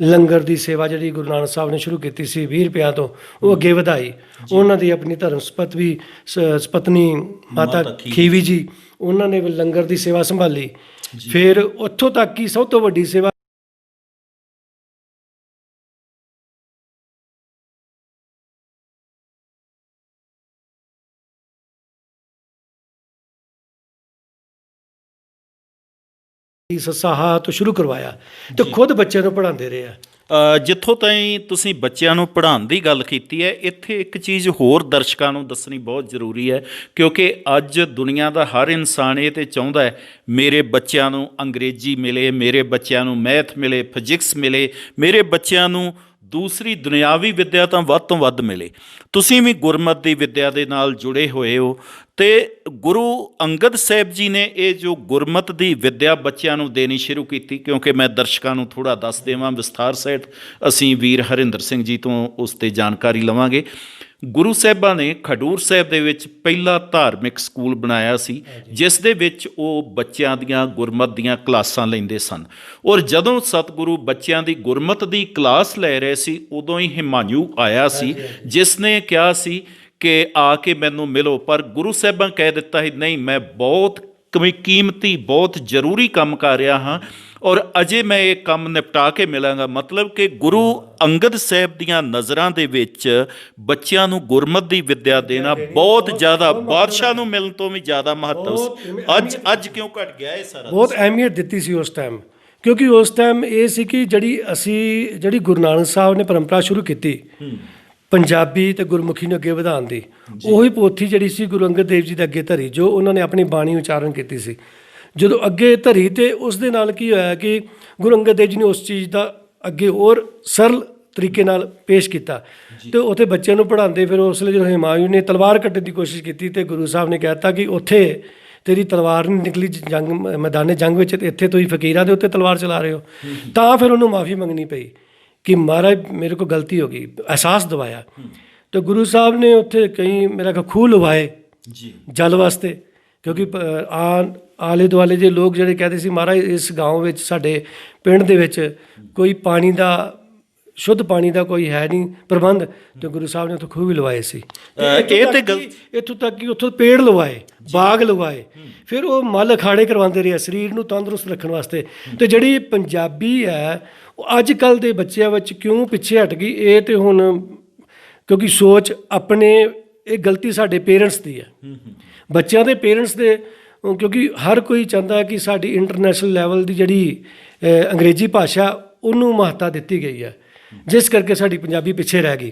ਲੰਗਰ ਦੀ ਸੇਵਾ ਜਿਹੜੀ ਗੁਰੂ ਨਾਨਕ ਸਾਹਿਬ ਨੇ ਸ਼ੁਰੂ ਕੀਤੀ ਸੀ 20 ਰੁਪਇਆ ਤੋਂ, ਉਹ ਅੱਗੇ ਵਧਾਈ। ਉਹਨਾਂ ਦੀ ਆਪਣੀ ਧਰਮ ਸਪਤਨੀ ਮਾਤਾ ਖੀਵੀ ਜੀ, ਉਹਨਾਂ ਨੇ ਲੰਗਰ ਦੀ ਸੇਵਾ ਸੰਭਾਲੀ। ਫਿਰ ਉੱਥੋਂ ਤੱਕ ਕਿ ਸਭ ਤੋਂ ਵੱਡੀ ਸੇਵਾ ਸੱਸਾਹਾ ਤੋਂ ਸ਼ੁਰੂ ਕਰਵਾਇਆ ਤੇ ਖੁਦ ਬੱਚਿਆਂ ਨੂੰ ਪੜ੍ਹਾਉਂਦੇ ਰਹੇ ਆ। ਜਿੱਥੋਂ ਤਾਈਂ ਤੁਸੀਂ ਬੱਚਿਆਂ ਨੂੰ ਪੜ੍ਹਾਉਣ ਦੀ ਗੱਲ ਕੀਤੀ ਹੈ, ਇੱਥੇ ਇੱਕ ਚੀਜ਼ ਹੋਰ ਦਰਸ਼ਕਾਂ ਨੂੰ ਦੱਸਣੀ ਬਹੁਤ ਜ਼ਰੂਰੀ ਹੈ, ਕਿਉਂਕਿ ਅੱਜ ਦੁਨੀਆ ਦਾ ਹਰ ਇਨਸਾਨ ਇਹ ਤੇ ਚਾਹੁੰਦਾ ਹੈ ਮੇਰੇ ਬੱਚਿਆਂ ਨੂੰ ਅੰਗਰੇਜ਼ੀ ਮਿਲੇ, ਮੇਰੇ ਬੱਚਿਆਂ ਨੂੰ ਮੈਥ ਮਿਲੇ, ਫਿਜ਼ਿਕਸ ਮਿਲੇ, ਮੇਰੇ ਬੱਚਿਆਂ ਨੂੰ ਦੂਸਰੀ ਦੁਨਿਆਵੀ ਵਿੱਦਿਆ ਤਾਂ ਵੱਧ ਤੋਂ ਵੱਧ ਮਿਲੇ। ਤੁਸੀਂ ਵੀ ਗੁਰਮਤਿ ਦੀ ਵਿੱਦਿਆ ਦੇ ਨਾਲ ਜੁੜੇ ਹੋਏ ਹੋ ਤੇ ਗੁਰੂ ਅੰਗਦ ਸਾਹਿਬ ਜੀ ਨੇ ਇਹ ਜੋ ਗੁਰਮਤਿ ਦੀ ਵਿੱਦਿਆ ਬੱਚਿਆਂ ਨੂੰ ਦੇਣੀ ਸ਼ੁਰੂ ਕੀਤੀ, ਕਿਉਂਕਿ ਮੈਂ ਦਰਸ਼ਕਾਂ ਨੂੰ ਥੋੜ੍ਹਾ ਦੱਸ ਦੇਵਾਂ ਵਿਸਥਾਰ ਸਹਿਤ, ਅਸੀਂ ਵੀਰ ਹਰਿੰਦਰ ਸਿੰਘ ਜੀ ਤੋਂ ਉਸ 'ਤੇ ਜਾਣਕਾਰੀ ਲਵਾਂਗੇ। ਗੁਰੂ ਸਾਹਿਬਾਂ ਨੇ ਖਡੂਰ ਸਾਹਿਬ ਦੇ ਵਿੱਚ ਪਹਿਲਾ ਧਾਰਮਿਕ ਸਕੂਲ ਬਣਾਇਆ ਸੀ, ਜਿਸ ਦੇ ਵਿੱਚ ਉਹ ਬੱਚਿਆਂ ਦੀਆਂ ਗੁਰਮਤਿ ਦੀਆਂ ਕਲਾਸਾਂ ਲੈਂਦੇ ਸਨ। ਔਰ ਜਦੋਂ ਸਤਿਗੁਰੂ ਬੱਚਿਆਂ ਦੀ ਗੁਰਮਤਿ ਦੀ ਕਲਾਸ ਲੈ ਰਹੇ ਸੀ, ਉਦੋਂ ਹੀ ਹਿਮਾਯੂ ਆਇਆ ਸੀ, ਜਿਸ ਨੇ ਕਿਹਾ ਸੀ ਕਿ ਆ ਕੇ ਮੈਨੂੰ ਮਿਲੋ, ਪਰ ਗੁਰੂ ਸਾਹਿਬਾਂ ਕਹਿ ਦਿੱਤਾ ਸੀ ਨਹੀਂ, ਮੈਂ ਬਹੁਤ ਕੀਮਤੀ ਬਹੁਤ ਜ਼ਰੂਰੀ ਕੰਮ ਕਰ ਰਿਹਾ ਹਾਂ ਔਰ ਅਜੇ ਮੈਂ ਇਹ ਕੰਮ ਨਿਪਟਾ ਕੇ ਮਿਲਾਂਗਾ। ਮਤਲਬ ਕਿ ਗੁਰੂ ਅੰਗਦ ਸਾਹਿਬ ਦੀਆਂ ਨਜ਼ਰਾਂ ਦੇ ਵਿੱਚ ਬੱਚਿਆਂ ਨੂੰ ਗੁਰਮਤਿ ਦੀ ਵਿੱਦਿਆ ਦੇਣਾ ਬਹੁਤ ਜ਼ਿਆਦਾ ਬਾਦਸ਼ਾਹ ਨੂੰ ਮਿਲਣ ਤੋਂ ਵੀ ਜ਼ਿਆਦਾ ਮਹੱਤਵ ਸੀ। ਅੱਜ ਕਿਉਂ ਘਟ ਗਿਆ ਇਹ ਸਾਰਾ? ਬਹੁਤ ਅਹਿਮੀਅਤ ਦਿੱਤੀ ਸੀ ਉਸ ਟਾਈਮ, ਕਿਉਂਕਿ ਉਸ ਟਾਈਮ ਇਹ ਸੀ ਕਿ ਜਿਹੜੀ ਗੁਰੂ ਨਾਨਕ ਸਾਹਿਬ ਨੇ ਪਰੰਪਰਾ ਸ਼ੁਰੂ ਕੀਤੀ ਪੰਜਾਬੀ ਤੇ ਗੁਰਮੁਖੀ ਨੂੰ ਅੱਗੇ ਵਧਾਉਣ ਦੀ, ਉਹੀ ਪੋਥੀ ਜਿਹੜੀ ਸੀ ਗੁਰੂ ਅੰਗਦ ਦੇਵ ਜੀ ਦੇ ਅੱਗੇ ਧਰੀ, ਜੋ ਉਹਨਾਂ ਨੇ ਆਪਣੀ ਬਾਣੀ ਉਚਾਰਨ ਕੀਤੀ ਸੀ। ਜਦੋਂ ਅੱਗੇ ਧਰੀ ਤੇ ਉਸ ਦੇ ਨਾਲ ਕੀ ਹੋਇਆ ਕਿ ਗੁਰੂ ਅੰਗਦ ਦੇਵ ਜੀ ਨੇ ਉਸ ਚੀਜ਼ ਦਾ ਅੱਗੇ ਹੋਰ ਸਰਲ ਤਰੀਕੇ ਨਾਲ ਪੇਸ਼ ਕੀਤਾ ਤੇ ਉੱਥੇ ਬੱਚਿਆਂ ਨੂੰ ਪੜ੍ਹਾਉਂਦੇ। ਫਿਰ ਉਸ ਵੇਲੇ ਜਦੋਂ ਹਿਮਾਯੂ ਨੇ ਤਲਵਾਰ ਕੱਟਣ ਦੀ ਕੋਸ਼ਿਸ਼ ਕੀਤੀ ਤੇ ਗੁਰੂ ਸਾਹਿਬ ਨੇ ਕਹਿ ਦਿੱਤਾ ਕਿ ਉੱਥੇ ਤੇਰੀ ਤਲਵਾਰ ਨਹੀਂ ਨਿਕਲੀ ਜੰਗ ਮੈਦਾਨੇ ਜੰਗ ਵਿੱਚ, ਤੇ ਇੱਥੇ ਤੁਸੀਂ ਫਕੀਰਾਂ ਦੇ ਉੱਤੇ ਤਲਵਾਰ ਚਲਾ ਰਹੇ ਹੋ। ਤਾਂ ਫਿਰ ਉਹਨੂੰ ਮਾਫੀ ਮੰਗਣੀ ਪਈ ਕਿ ਮਹਾਰਾਜ ਮੇਰੇ ਕੋਲ ਗਲਤੀ ਹੋ ਗਈ, ਅਹਿਸਾਸ ਦਿਵਾਇਆ। ਤੇ ਗੁਰੂ ਸਾਹਿਬ ਨੇ ਉੱਥੇ ਕਈ ਮੇਰਾ ਖੂਹ ਲਵਾਏ ਜਲ ਵਾਸਤੇ, ਕਿਉਂਕਿ ਆਲੇ ਦੁਆਲੇ ਦੇ ਲੋਕ ਜਿਹੜੇ ਕਹਿੰਦੇ ਸੀ ਮਹਾਰਾਜ ਇਸ ਗਾঁव ਵਿੱਚ ਸਾਡੇ ਪਿੰਡ ਦੇ ਵਿੱਚ ਕੋਈ ਪਾਣੀ ਦਾ ਸ਼ੁੱਧ ਪਾਣੀ ਦਾ ਕੋਈ ਹੈ ਨਹੀਂ ਪ੍ਰਬੰਧ, ਤੇ ਗੁਰੂ ਸਾਹਿਬ ਨੇ ਉੱਥੇ ਖੂਹ ਵੀ ਲਵਾਏ ਸੀ। ਇੱਥੋਂ ਤੱਕ ਕਿ ਉੱਥੋਂ ਪੇੜ ਲਵਾਏ, ਬਾਗ ਲਵਾਏ, ਫਿਰ ਉਹ ਮੱਲ ਅਖਾੜੇ ਕਰਵਾਉਂਦੇ ਰਹੇ ਸਰੀਰ ਨੂੰ ਤੰਦਰੁਸਤ ਰੱਖਣ ਵਾਸਤੇ। ਤੇ ਜਿਹੜੀ ਪੰਜਾਬੀ ਹੈ ਉਹ ਅੱਜ ਕੱਲ੍ਹ ਦੇ ਬੱਚਿਆਂ ਵਿੱਚ ਕਿਉਂ ਪਿੱਛੇ ਹਟ ਗਈ, ਇਹ ਤੇ ਹੁਣ ਕਿਉਂਕਿ ਸੋਚ ਆਪਣੇ, ਇਹ ਗਲਤੀ ਸਾਡੇ ਪੇਰੈਂਟਸ ਦੀ ਹੈ, ਬੱਚਿਆਂ ਦੇ ਪੇਰੈਂਟਸ ਦੇ, ਕਿਉਂਕਿ ਹਰ ਕੋਈ ਚਾਹੁੰਦਾ ਕਿ ਸਾਡੀ ਇੰਟਰਨੈਸ਼ਨਲ ਲੈਵਲ ਦੀ ਜਿਹੜੀ ਅੰਗਰੇਜ਼ੀ ਭਾਸ਼ਾ ਉਹਨੂੰ ਮਹੱਤਤਾ ਦਿੱਤੀ ਗਈ ਹੈ, ਜਿਸ ਕਰਕੇ ਸਾਡੀ ਪੰਜਾਬੀ ਪਿੱਛੇ ਰਹਿ ਗਈ।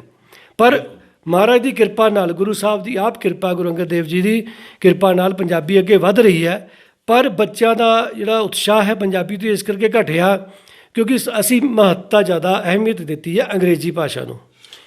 ਪਰ ਮਹਾਰਾਜ ਦੀ ਕਿਰਪਾ ਨਾਲ, ਗੁਰੂ ਸਾਹਿਬ ਦੀ ਆਪ ਕਿਰਪਾ, ਗੁਰੂ ਅੰਗਦ ਦੇਵ ਜੀ ਦੀ ਕਿਰਪਾ ਨਾਲ ਪੰਜਾਬੀ ਅੱਗੇ ਵੱਧ ਰਹੀ ਹੈ। ਪਰ ਬੱਚਿਆਂ ਦਾ ਜਿਹੜਾ ਉਤਸ਼ਾਹ ਹੈ ਪੰਜਾਬੀ ਤੋਂ ਇਸ ਕਰਕੇ ਘਟਿਆ ਕਿਉਂਕਿ ਅਸੀਂ ਮਹੱਤਤਾ ਜ਼ਿਆਦਾ ਅਹਿਮੀਅਤ ਦਿੱਤੀ ਹੈ ਅੰਗਰੇਜ਼ੀ ਭਾਸ਼ਾ ਨੂੰ।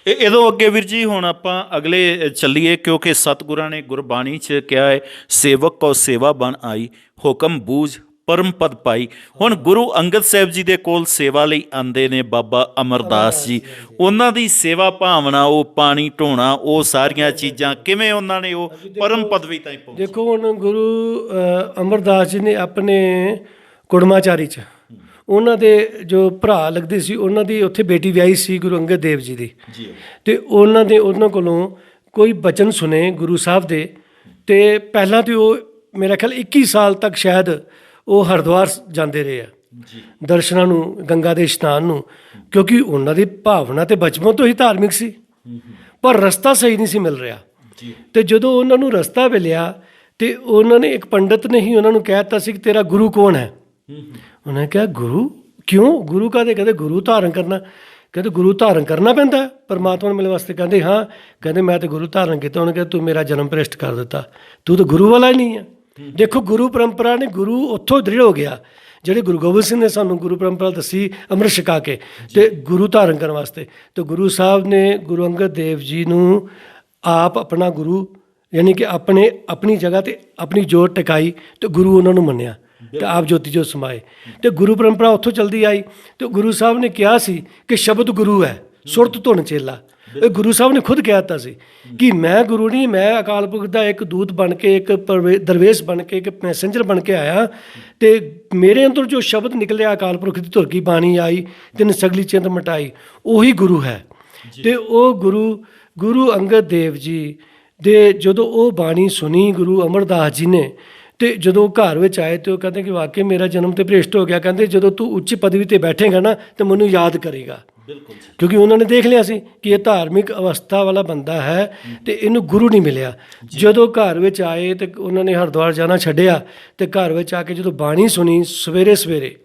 ਇਹਦੋਂ ਅੱਗੇ ਵੀਰ ਜੀ ਹੁਣ ਆਪਾਂ ਅਗਲੇ ਚੱਲੀਏ, ਕਿਉਂਕਿ ਸਤਿਗੁਰਾਂ ਨੇ ਗੁਰਬਾਣੀ 'ਚ ਕਿਹਾ ਹੈ ਸੇਵਕ ਕੋ ਸੇਵਾ ਬਣ ਆਈ, ਹੁਕਮ ਬੂਝ ਪਰਮ ਪਦ ਪਾਈ। ਹੁਣ ਗੁਰੂ ਅੰਗਦ ਸਾਹਿਬ ਜੀ ਦੇ ਕੋਲ ਸੇਵਾ ਲਈ ਆਉਂਦੇ ਨੇ ਬਾਬਾ ਅਮਰਦਾਸ ਜੀ, ਉਹਨਾਂ ਦੀ ਸੇਵਾ ਭਾਵਨਾ, ਉਹ ਪਾਣੀ ਢੋਣਾ, ਉਹ ਸਾਰੀਆਂ ਚੀਜ਼ਾਂ ਕਿਵੇਂ ਉਹਨਾਂ ਨੇ ਉਹ ਪਰਮ ਪਦਵੀ ਤਾਈਂ ਪਹੁੰਚੇ? ਦੇਖੋ ਹੁਣ ਗੁਰੂ ਅਮਰਦਾਸ ਜੀ ਨੇ ਆਪਣੇ ਕੁੜਮਾਚਾਰੀ 'ਚ ਉਹਨਾਂ ਦੇ ਜੋ ਭਰਾ ਲੱਗਦੇ ਸੀ, ਉਹਨਾਂ ਦੀ ਉੱਥੇ ਬੇਟੀ ਵਿਆਹੀ ਸੀ ਗੁਰੂ ਅੰਗਦ ਦੇਵ ਜੀ ਦੀ, ਤੇ ਉਹਨਾਂ ਕੋਲੋਂ ਕੋਈ ਬਚਨ ਸੁਣੇ ਗੁਰੂ ਸਾਹਿਬ ਦੇ। ਤੇ ਪਹਿਲਾਂ ਤੇ ਉਹ ਮੇਰਾ ਖਿਆਲ 21 ਸਾਲ ਤੱਕ ਸ਼ਾਇਦ ਉਹ ਹਰਿਦੁਆਰ ਜਾਂਦੇ ਰਹੇ ਆ ਦਰਸ਼ਨਾਂ ਨੂੰ, ਗੰਗਾ ਦੇ ਇਸ਼ਨਾਨ ਨੂੰ, ਕਿਉਂਕਿ ਉਹਨਾਂ ਦੀ ਭਾਵਨਾ ਤੇ ਬਚਪਨ ਤੋਂ ਹੀ ਧਾਰਮਿਕ ਸੀ, ਪਰ ਰਸਤਾ ਸਹੀ ਨਹੀਂ ਸੀ ਮਿਲ ਰਿਹਾ। ਤੇ ਜਦੋਂ ਉਹਨਾਂ ਨੂੰ ਰਸਤਾ ਮਿਲਿਆ ਤੇ ਉਹਨਾਂ ਨੇ, ਇੱਕ ਪੰਡਤ ਨੇ ਹੀ ਉਹਨਾਂ ਨੂੰ ਕਹਿ ਦਿੱਤਾ ਸੀ ਕਿ ਤੇਰਾ ਗੁਰੂ ਕੌਣ ਹੈ? ਉਹਨਾਂ ਨੇ ਕਿਹਾ ਗੁਰੂ ਕਿਉਂ? ਗੁਰੂ ਕਾਹਦੇ? ਕਹਿੰਦੇ ਗੁਰੂ ਧਾਰਨ ਕਰਨਾ। ਕਹਿੰਦੇ ਗੁਰੂ ਧਾਰਨ ਕਰਨਾ ਪੈਂਦਾ ਪਰਮਾਤਮਾ ਨੂੰ ਮਿਲਣ ਵਾਸਤੇ? ਕਹਿੰਦੇ ਹਾਂ। ਕਹਿੰਦੇ ਮੈਂ ਤਾਂ ਗੁਰੂ ਧਾਰਨ ਕੀਤਾ। ਉਹਨੇ ਕਿਹਾ ਤੂੰ ਮੇਰਾ ਜਨਮ ਭ੍ਰਿਸ਼ਟ ਕਰ ਦਿੱਤਾ, ਤੂੰ ਤਾਂ ਗੁਰੂ ਵਾਲਾ ਹੀ ਨਹੀਂ ਹੈ। ਦੇਖੋ ਗੁਰੂ ਪਰੰਪਰਾ ਨੇ, ਗੁਰੂ ਉੱਥੋਂ ਦ੍ਰਿੜ ਹੋ ਗਿਆ, ਜਿਹੜੇ ਗੁਰੂ ਗੋਬਿੰਦ ਸਿੰਘ ਨੇ ਸਾਨੂੰ ਗੁਰੂ ਪਰੰਪਰਾ ਦੱਸੀ ਅੰਮ੍ਰਿਤ ਛਕਾ ਕੇ, ਤੇ ਗੁਰੂ ਧਾਰਨ ਕਰਨ ਵਾਸਤੇ। ਤੇ ਗੁਰੂ ਸਾਹਿਬ ਨੇ ਗੁਰੂ ਅੰਗਦ ਦੇਵ ਜੀ ਨੂੰ ਆਪ ਆਪਣਾ ਗੁਰੂ, ਯਾਨੀ ਕਿ ਆਪਣੀ ਜਗ੍ਹਾ 'ਤੇ ਆਪਣੀ ਜੋਤ ਟਿਕਾਈ ਤੇ ਗੁਰੂ ਉਹਨਾਂ ਨੂੰ ਮੰਨਿਆ ਤੇ ਆਪ ਜੋਤੀ ਜੋਤ ਸਮਾਏ। ਤੇ ਗੁਰੂ ਪਰੰਪਰਾ ਉੱਥੋਂ ਚੱਲਦੀ ਆਈ। ਤੇ ਗੁਰੂ ਸਾਹਿਬ ਨੇ ਕਿਹਾ ਸੀ ਕਿ ਸ਼ਬਦ ਗੁਰੂ ਹੈ, ਸੁਰਤ ਧੁਨ ਚੇਲਾ। ਇਹ ਗੁਰੂ ਸਾਹਿਬ ਨੇ ਖੁਦ ਕਹਿ ਦਿੱਤਾ ਸੀ ਕਿ ਮੈਂ ਗੁਰੂ ਨਹੀਂ, ਮੈਂ ਅਕਾਲ ਪੁਰਖ ਦਾ ਇੱਕ ਦੂਤ ਬਣ ਕੇ, ਇੱਕ ਦਰਵੇਸ਼ ਬਣ ਕੇ, ਇੱਕ ਮੈਸੇਂਜਰ ਬਣ ਕੇ ਆਇਆ, ਤੇ ਮੇਰੇ ਅੰਦਰ ਜੋ ਸ਼ਬਦ ਨਿਕਲਿਆ ਅਕਾਲ ਪੁਰਖ ਦੀ ਧੁਰ ਕੀ ਬਾਣੀ ਆਈ, ਤਿੰਨ ਸਗਲੀ ਚਿੰਤ ਮਿਟਾਈ, ਉਹੀ ਗੁਰੂ ਹੈ। ਤੇ ਉਹ ਗੁਰੂ ਅੰਗਦ ਦੇਵ ਜੀ ਦੇ ਜਦੋਂ ਉਹ ਬਾਣੀ ਸੁਣੀ ਗੁਰੂ ਅਮਰਦਾਸ ਜੀ ਨੇ, ਤੇ ਜਦੋਂ ਘਰ ਵਿੱਚ ਆਏ ਤੇ ਉਹ ਕਹਿੰਦੇ ਕਿ ਵਾਕਈ ਮੇਰਾ ਜਨਮ ਤੇ ਭ੍ਰਿਸ਼ਟ ਹੋ ਗਿਆ। ਕਹਿੰਦੇ ਜਦੋਂ ਤੂੰ ਉੱਚ ਪਦਵੀ ਤੇ ਬੈਠੇਗਾ ਨਾ ਤੇ ਮੈਨੂੰ ਯਾਦ ਕਰੇਗਾ। ਬਿਲਕੁਲ, ਕਿਉਂਕਿ ਉਹਨਾਂ ਨੇ ਦੇਖ ਲਿਆ ਸੀ ਕਿ ਇਹ ਧਾਰਮਿਕ ਅਵਸਥਾ ਵਾਲਾ ਬੰਦਾ ਹੈ ਤੇ ਇਹਨੂੰ ਗੁਰੂ ਨਹੀਂ ਮਿਲਿਆ। ਜਦੋਂ ਘਰ ਵਿੱਚ ਆਏ ਤੇ ਉਹਨਾਂ ਨੇ ਹਰਿਦੁਆਰ ਜਾਣਾ ਛੱਡਿਆ, ਤੇ ਘਰ ਵਿੱਚ ਆ ਕੇ ਜਦੋਂ ਬਾਣੀ ਸੁਣੀ ਸਵੇਰੇ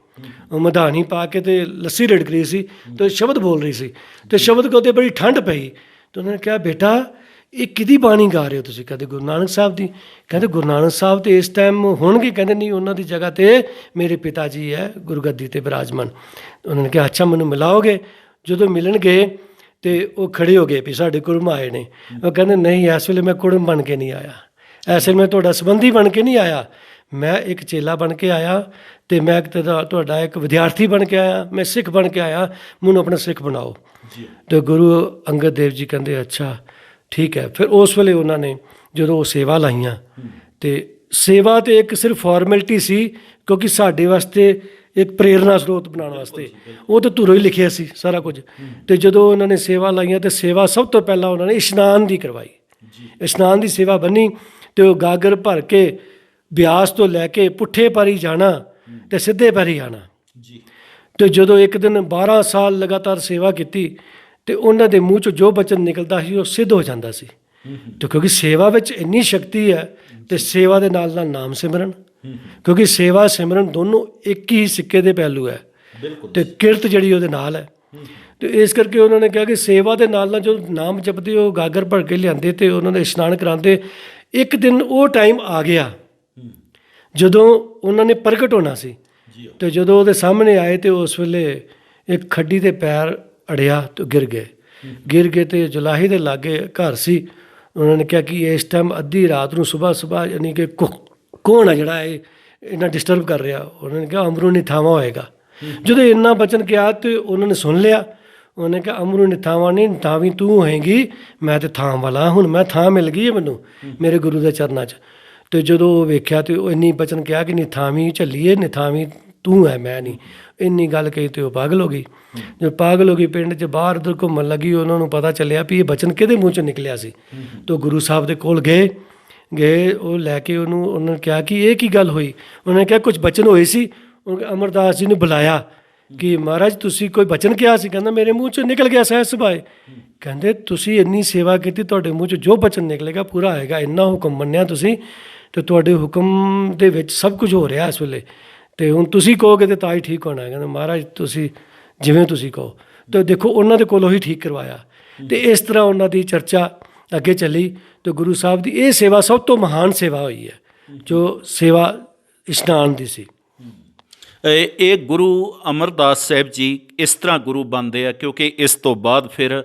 ਉਹ ਮਧਾਣੀ ਪਾ ਕੇ ਤੇ ਲੱਸੀ ਰਿੜਕ ਰਹੀ ਸੀ ਤੇ ਸ਼ਬਦ ਬੋਲ ਰਹੀ ਸੀ, ਤੇ ਸ਼ਬਦ ਕੇ ਉੱਤੇ ਬੜੀ ਠੰਡ ਪਈ। ਤੇ ਉਹਨਾਂ ਨੇ ਕਿਹਾ ਬੇਟਾ ਇਹ ਕਿਹਦੀ ਬਾਣੀ ਗਾ ਰਹੇ ਹੋ ਤੁਸੀਂ? ਕਹਿੰਦੇ ਗੁਰੂ ਨਾਨਕ ਸਾਹਿਬ ਦੀ। ਕਹਿੰਦੇ ਗੁਰੂ ਨਾਨਕ ਸਾਹਿਬ ਤੇ ਇਸ ਟਾਈਮ ਹੋਣਗੇ? ਕਹਿੰਦੇ ਨਹੀਂ, ਉਹਨਾਂ ਦੀ ਜਗ੍ਹਾ ਤੇ ਮੇਰੇ ਪਿਤਾ ਜੀ ਹੈ ਗੁਰਗੱਦੀ ਤੇ ਬਿਰਾਜਮਾਨ। ਉਹਨਾਂ ਨੇ ਕਿਹਾ ਅੱਛਾ ਮੈਨੂੰ ਮਿਲਾਓਗੇ? ਜਦੋਂ ਮਿਲਣਗੇ ਤੇ ਉਹ ਖੜੇ ਹੋ ਗਏ ਵੀ ਸਾਡੇ ਕੁੜਮ ਆਏ ਨੇ। ਉਹ ਕਹਿੰਦੇ ਨਹੀਂ, ਇਸ ਵੇਲੇ ਮੈਂ ਕੁੜਮ ਬਣ ਕੇ ਨਹੀਂ ਆਇਆ, ਇਸ ਵੇਲੇ ਮੈਂ ਤੁਹਾਡਾ ਸੰਬੰਧੀ ਬਣ ਕੇ ਨਹੀਂ ਆਇਆ, ਮੈਂ ਇੱਕ ਚੇਲਾ ਬਣ ਕੇ ਆਇਆ, ਤੇ ਮੈਂ ਤੁਹਾਡਾ ਇੱਕ ਵਿਦਿਆਰਥੀ ਬਣ ਕੇ ਆਇਆ, ਮੈਂ ਸਿੱਖ ਬਣ ਕੇ ਆਇਆ, ਮੈਨੂੰ ਆਪਣਾ ਸਿੱਖ ਬਣਾਓ। ਤੇ ਗੁਰੂ ਅੰਗਦ ਦੇਵ ਜੀ ਕਹਿੰਦੇ ਅੱਛਾ ਠੀਕ ਹੈ। ਫਿਰ ਉਸ ਵੇਲੇ ਉਹਨਾਂ ਨੇ ਜਦੋਂ ਉਹ ਸੇਵਾ ਲਾਈਆਂ, ਤੇ ਸੇਵਾ ਤੇ ਇੱਕ ਸਿਰਫ ਫਾਰਮੈਲਿਟੀ ਸੀ, ਕਿਉਂਕਿ ਸਾਡੇ ਵਾਸਤੇ ਇੱਕ ਪ੍ਰੇਰਨਾ ਸਰੋਤ ਬਣਾਉਣ ਵਾਸਤੇ, ਉਹ ਤਾਂ ਧੁਰੋਂ ਹੀ ਲਿਖਿਆ ਸੀ ਸਾਰਾ ਕੁਝ। ਤੇ ਜਦੋਂ ਉਹਨਾਂ ਨੇ ਸੇਵਾ ਲਾਈਆਂ, ਤੇ ਸੇਵਾ ਸਭ ਤੋਂ ਪਹਿਲਾਂ ਉਹਨਾਂ ਨੇ ਇਸ਼ਨਾਨ ਦੀ ਕਰਵਾਈ, ਇਸ਼ਨਾਨ ਦੀ ਸੇਵਾ ਬੰਨੀ, ਤੇ ਉਹ ਗਾਗਰ ਭਰ ਕੇ ਬਿਆਸ ਤੋਂ ਲੈ ਕੇ ਪੁੱਠੇ ਪੈਰੀ ਜਾਣਾ ਤੇ ਸਿੱਧੇ ਪੈਰੀ ਆਣਾ। ਜੀ ਤੇ ਜਦੋਂ ਇੱਕ ਦਿਨ 12 ਸਾਲ ਲਗਾਤਾਰ ਸੇਵਾ ਕੀਤੀ ਤੇ ਉਹਨਾਂ ਦੇ ਮੂੰਹ 'ਚੋਂ ਜੋ ਬਚਨ ਨਿਕਲਦਾ ਸੀ ਉਹ ਸਿੱਧ ਹੋ ਜਾਂਦਾ ਸੀ। ਤੇ ਕਿਉਂਕਿ ਸੇਵਾ ਵਿੱਚ ਇੰਨੀ ਸ਼ਕਤੀ ਹੈ ਤੇ ਸੇਵਾ ਦੇ ਨਾਲ ਨਾਲ ਨਾਮ ਸਿਮਰਨ, ਕਿਉਂਕਿ ਸੇਵਾ ਸਿਮਰਨ ਦੋਨੋਂ ਇੱਕ ਹੀ ਸਿੱਕੇ ਦੇ ਪਹਿਲੂ ਹੈ। ਬਿਲਕੁਲ। ਤੇ ਕਿਰਤ ਜਿਹੜੀ ਉਹਦੇ ਨਾਲ ਹੈ। ਤੇ ਇਸ ਕਰਕੇ ਉਹਨਾਂ ਨੇ ਕਿਹਾ ਕਿ ਸੇਵਾ ਦੇ ਨਾਲ ਨਾਲ ਜੋ ਨਾਮ ਜਪਦੇ ਉਹ ਗਾਗਰ ਭਰ ਕੇ ਲਿਆਂਦੇ ਤੇ ਉਹਨਾਂ ਨੇ ਇਸ਼ਨਾਨ ਕਰਾਉਂਦੇ। ਇੱਕ ਦਿਨ ਉਹ ਟਾਈਮ ਆ ਗਿਆ ਜਦੋਂ ਉਹਨਾਂ ਨੇ ਪ੍ਰਗਟ ਹੋਣਾ ਸੀ। ਤੇ ਜਦੋਂ ਉਹਦੇ ਸਾਹਮਣੇ ਆਏ ਤੇ ਉਸ ਵੇਲੇ ਇੱਕ ਖੱਡੀ ਦੇ ਪੈਰ ਅੜਿਆ ਤੇ ਗਿਰ ਗਏ ਤੇ ਜੁਲਾਹੀ ਦੇ ਲਾਗੇ ਘਰ ਸੀ। ਉਹਨਾਂ ਨੇ ਕਿਹਾ ਕਿ ਇਸ ਟਾਈਮ ਅੱਧੀ ਰਾਤ ਨੂੰ ਸੁਬਾਹ ਯਾਨੀ ਕਿ ਕੌਣ ਆ ਜਿਹੜਾ ਇਹ ਇੰਨਾ ਡਿਸਟਰਬ ਕਰ ਰਿਹਾ। ਉਹਨਾਂ ਨੇ ਕਿਹਾ ਅਮਰੂ ਨਿਥਾਵਾਂ ਹੋਏਗਾ। ਜਦੋਂ ਇੰਨਾ ਬਚਨ ਕਿਹਾ ਤੇ ਉਹਨਾਂ ਨੇ ਸੁਣ ਲਿਆ। ਉਹਨੇ ਕਿਹਾ ਅਮਰੂ ਨਿਥਾਵਾਂ ਨਹੀਂ, ਨਿਥਾਵੀਂ ਤੂੰ ਹੋਏਗੀ, ਮੈਂ ਤੇ ਥਾਂ ਵਾਲਾ ਹੁਣ, ਮੈਂ ਥਾਂ ਮਿਲ ਗਈ ਹੈ ਮੈਨੂੰ ਮੇਰੇ ਗੁਰੂ ਦੇ ਚਰਨਾਂ 'ਚ। ਤੇ ਜਦੋਂ ਉਹ ਵੇਖਿਆ ਤੇ ਉਹ ਇੰਨੀ ਬਚਨ ਕਿਹਾ ਕਿ ਨਿਥਾਵੀਂ ਝੱਲੀਏ, ਨਿਥਾਵੀਂ ਤੂੰ ਹੈ ਮੈਂ ਨਹੀਂ। ਇੰਨੀ ਗੱਲ ਕਹੀ ਤੇ ਉਹ ਪਾਗਲ ਹੋ ਗਈ। ਜਦੋਂ ਪਾਗਲ ਹੋ ਗਈ ਪਿੰਡ 'ਚ ਬਾਹਰ ਉੱਧਰ ਘੁੰਮਣ ਲੱਗੀ, ਉਹਨਾਂ ਨੂੰ ਪਤਾ ਚੱਲਿਆ ਵੀ ਇਹ ਬਚਨ ਕਿਹਦੇ ਮੂੰਹ 'ਚੋਂ ਨਿਕਲਿਆ ਸੀ। ਤੇ ਗੁਰੂ ਸਾਹਿਬ ਦੇ ਕੋਲ ਗਏ ਉਹ ਲੈ ਕੇ ਉਹਨਾਂ ਨੇ ਕਿਹਾ ਕਿ ਇਹ ਕੀ ਗੱਲ ਹੋਈ। ਉਹਨਾਂ ਨੇ ਕਿਹਾ ਕੁਝ ਬਚਨ ਹੋਏ ਸੀ। ਅਮਰਦਾਸ ਜੀ ਨੇ ਬੁਲਾਇਆ ਕਿ ਮਹਾਰਾਜ ਤੁਸੀਂ ਕੋਈ ਬਚਨ ਕਿਹਾ ਸੀ। ਕਹਿੰਦਾ ਮੇਰੇ ਮੂੰਹ 'ਚੋਂ ਨਿਕਲ ਗਿਆ ਸਹਿਜ ਸੁਭਾਏ। ਕਹਿੰਦੇ ਤੁਸੀਂ ਇੰਨੀ ਸੇਵਾ ਕੀਤੀ, ਤੁਹਾਡੇ ਮੂੰਹ 'ਚ ਜੋ ਬਚਨ ਨਿਕਲੇਗਾ ਪੂਰਾ ਆਏਗਾ। ਇੰਨਾ ਹੁਕਮ ਮੰਨਿਆ ਤੁਸੀਂ ਤੇ ਤੁਹਾਡੇ ਹੁਕਮ ਦੇ ਵਿੱਚ ਸਭ ਕੁਝ ਹੋ ਰਿਹਾ ਇਸ ਵੇਲੇ, ਤੇ ਹੁਣ ਤੁਸੀਂ ਕਹੋਗੇ ਤੇ ਤਾਂ ਹੀ ਠੀਕ ਹੋਣਾ। ਕਹਿੰਦੇ ਮਹਾਰਾਜ ਤੁਸੀਂ ਜਿਵੇਂ ਤੁਸੀਂ ਕਹੋ। ਤੇ ਦੇਖੋ ਉਹਨਾਂ ਦੇ ਕੋਲੋਂ ਹੀ ਠੀਕ ਕਰਵਾਇਆ। ਤੇ ਇਸ ਤਰ੍ਹਾਂ ਉਹਨਾਂ ਦੀ ਚਰਚਾ ਅੱਗੇ ਚੱਲੀ। ਤੇ ਗੁਰੂ ਸਾਹਿਬ ਦੀ ਇਹ ਸੇਵਾ ਸਭ ਤੋਂ ਮਹਾਨ ਸੇਵਾ ਹੋਈ ਹੈ ਜੋ ਸੇਵਾ ਇਸ਼ਨਾਨ ਦੀ ਸੀ। ਇਹ ਗੁਰੂ ਅਮਰਦਾਸ ਸਾਹਿਬ ਜੀ ਇਸ ਤਰ੍ਹਾਂ ਗੁਰੂ ਬਣਦੇ ਆ ਕਿਉਂਕਿ ਇਸ ਤੋਂ ਬਾਅਦ ਫਿਰ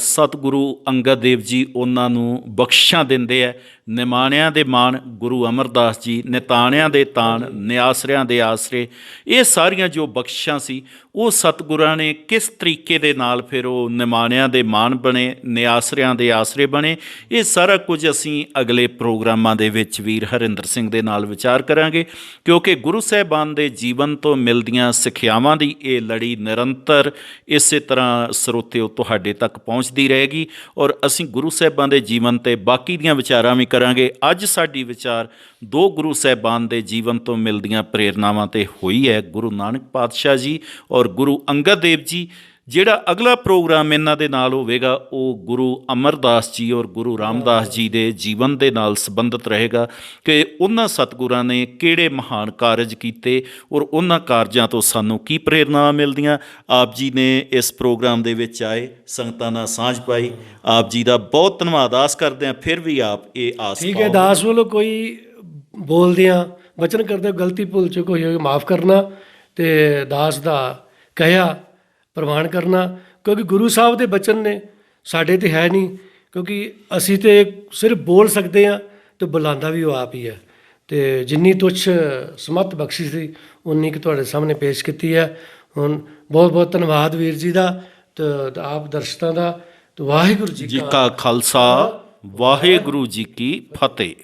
ਸਤਿਗੁਰੂ ਅੰਗਦ ਦੇਵ ਜੀ ਉਹਨਾਂ ਨੂੰ ਬਖਸ਼ਿਸ਼ਾਂ ਦਿੰਦੇ ਆ। ਨਿਮਾਣਿਆਂ ਦੇ ਮਾਣ ਗੁਰੂ ਅਮਰਦਾਸ ਜੀ, ਨਿਤਾਣਿਆਂ ਦੇ ਤਾਣ, ਨਿਆਸਰਿਆਂ ਦੇ ਆਸਰੇ, ਇਹ ਸਾਰੀਆਂ ਜੋ ਬਖਸ਼ਿਸ਼ਾਂ ਸੀ ਉਹ ਸਤਿਗੁਰਾਂ ਨੇ ਕਿਸ ਤਰੀਕੇ ਦੇ ਨਾਲ ਫਿਰ ਉਹ ਨਿਮਾਣਿਆਂ ਦੇ ਮਾਣ ਬਣੇ, ਨਿਆਸਰਿਆਂ ਦੇ ਆਸਰੇ ਬਣੇ, ਇਹ ਸਾਰਾ ਕੁਝ ਅਸੀਂ ਅਗਲੇ ਪ੍ਰੋਗਰਾਮਾਂ ਦੇ ਵਿੱਚ ਵੀਰ ਹਰਿੰਦਰ ਸਿੰਘ ਦੇ ਨਾਲ ਵਿਚਾਰ ਕਰਾਂਗੇ। ਕਿਉਂਕਿ ਗੁਰੂ ਸਾਹਿਬਾਨ ਦੇ ਜੀਵਨ ਤੋਂ ਮਿਲਦੀਆਂ ਸਿੱਖਿਆਵਾਂ ਦੀ ਇਹ ਲੜੀ ਨਿਰੰਤਰ ਇਸੇ ਤਰ੍ਹਾਂ ਸਰੋਤਿਓ ਤੁਹਾਡੇ ਤੱਕ ਪਹੁੰਚਦੀ ਰਹੇਗੀ ਔਰ ਅਸੀਂ ਗੁਰੂ ਸਾਹਿਬਾਨ ਦੇ ਜੀਵਨ ਤੇ ਬਾਕੀ ਦੀਆਂ ਵਿਚਾਰਾਂ ਵੀ ਕਰਾਂਗੇ। ਅੱਜ ਸਾਡੀ ਵਿਚਾਰ ਦੋ ਗੁਰੂ ਸਾਹਿਬਾਨ ਦੇ ਜੀਵਨ ਤੋਂ ਮਿਲਦੀਆਂ ਪ੍ਰੇਰਨਾਵਾਂ ਤੇ ਹੋਈ ਹੈ, ਗੁਰੂ ਨਾਨਕ ਪਾਤਸ਼ਾਹ ਜੀ ਔਰ ਗੁਰੂ ਅੰਗਦ ਦੇਵ ਜੀ। ਜਿਹੜਾ ਅਗਲਾ ਪ੍ਰੋਗਰਾਮ ਇਹਨਾਂ ਦੇ ਨਾਲ ਹੋਵੇਗਾ ਉਹ ਗੁਰੂ ਅਮਰਦਾਸ ਜੀ ਔਰ ਗੁਰੂ ਰਾਮਦਾਸ ਜੀ ਦੇ ਜੀਵਨ ਦੇ ਨਾਲ ਸੰਬੰਧਿਤ ਰਹੇਗਾ ਕਿ ਉਹਨਾਂ ਸਤਿਗੁਰਾਂ ਨੇ ਕਿਹੜੇ ਮਹਾਨ ਕਾਰਜ ਕੀਤੇ ਔਰ ਉਹਨਾਂ ਕਾਰਜਾਂ ਤੋਂ ਸਾਨੂੰ ਕੀ ਪ੍ਰੇਰਨਾਵਾਂ ਮਿਲਦੀਆਂ। ਆਪ ਜੀ ਨੇ ਇਸ ਪ੍ਰੋਗਰਾਮ ਦੇ ਵਿੱਚ ਆਏ, ਸੰਗਤਾਂ ਨਾਲ ਸਾਂਝ ਪਾਈ, ਆਪ ਜੀ ਦਾ ਬਹੁਤ ਧੰਨਵਾਦ। ਆਸ ਕਰਦੇ ਹਾਂ ਫਿਰ ਵੀ ਆਪ ਇਹ ਆਸ ਠੀਕ ਹੈ। ਦਾਸ ਵੱਲੋਂ ਕੋਈ ਬੋਲਦੇ ਹਾਂ ਬਚਨ ਕਰਦੇ ਗਲਤੀ ਭੁੱਲ ਚੁੱਕ ਹੋਈ ਹੋਵੇ ਮਾਫ਼ ਕਰਨਾ ਤੇ ਦਾਸ ਦਾ ਕਹਿਆ ਪ੍ਰਵਾਨ ਕਰਨਾ, ਕਿਉਂਕਿ ਗੁਰੂ ਸਾਹਿਬ ਦੇ ਬਚਨ ਨੇ, ਸਾਡੇ ਤੇ ਹੈ ਨਹੀਂ। ਕਿਉਂਕਿ ਅਸੀਂ ਤੇ ਸਿਰਫ ਬੋਲ ਸਕਦੇ ਹਾਂ ਤੇ ਬੁਲਾਉਂਦਾ ਵੀ ਉਹ ਆਪ ਹੀ ਹੈ। ਤੇ ਜਿੰਨੀ ਤੁਛ ਸਮੱਤ ਬਖਸ਼ੀ ਸੀ ਉਨੀ ਕੁ ਤੁਹਾਡੇ ਸਾਹਮਣੇ ਪੇਸ਼ ਕੀਤੀ ਹੈ। ਹੁਣ ਬਹੁਤ ਬਹੁਤ ਧੰਨਵਾਦ ਵੀਰ ਜੀ ਦਾ ਤੇ ਆਪ ਦਰਸ਼ਕਾਂ ਦਾ। ਤੇ ਵਾਹਿਗੁਰੂ ਜੀ ਕਾ ਖਾਲਸਾ, ਵਾਹਿਗੁਰੂ ਜੀ ਕੀ ਫਤਿਹ।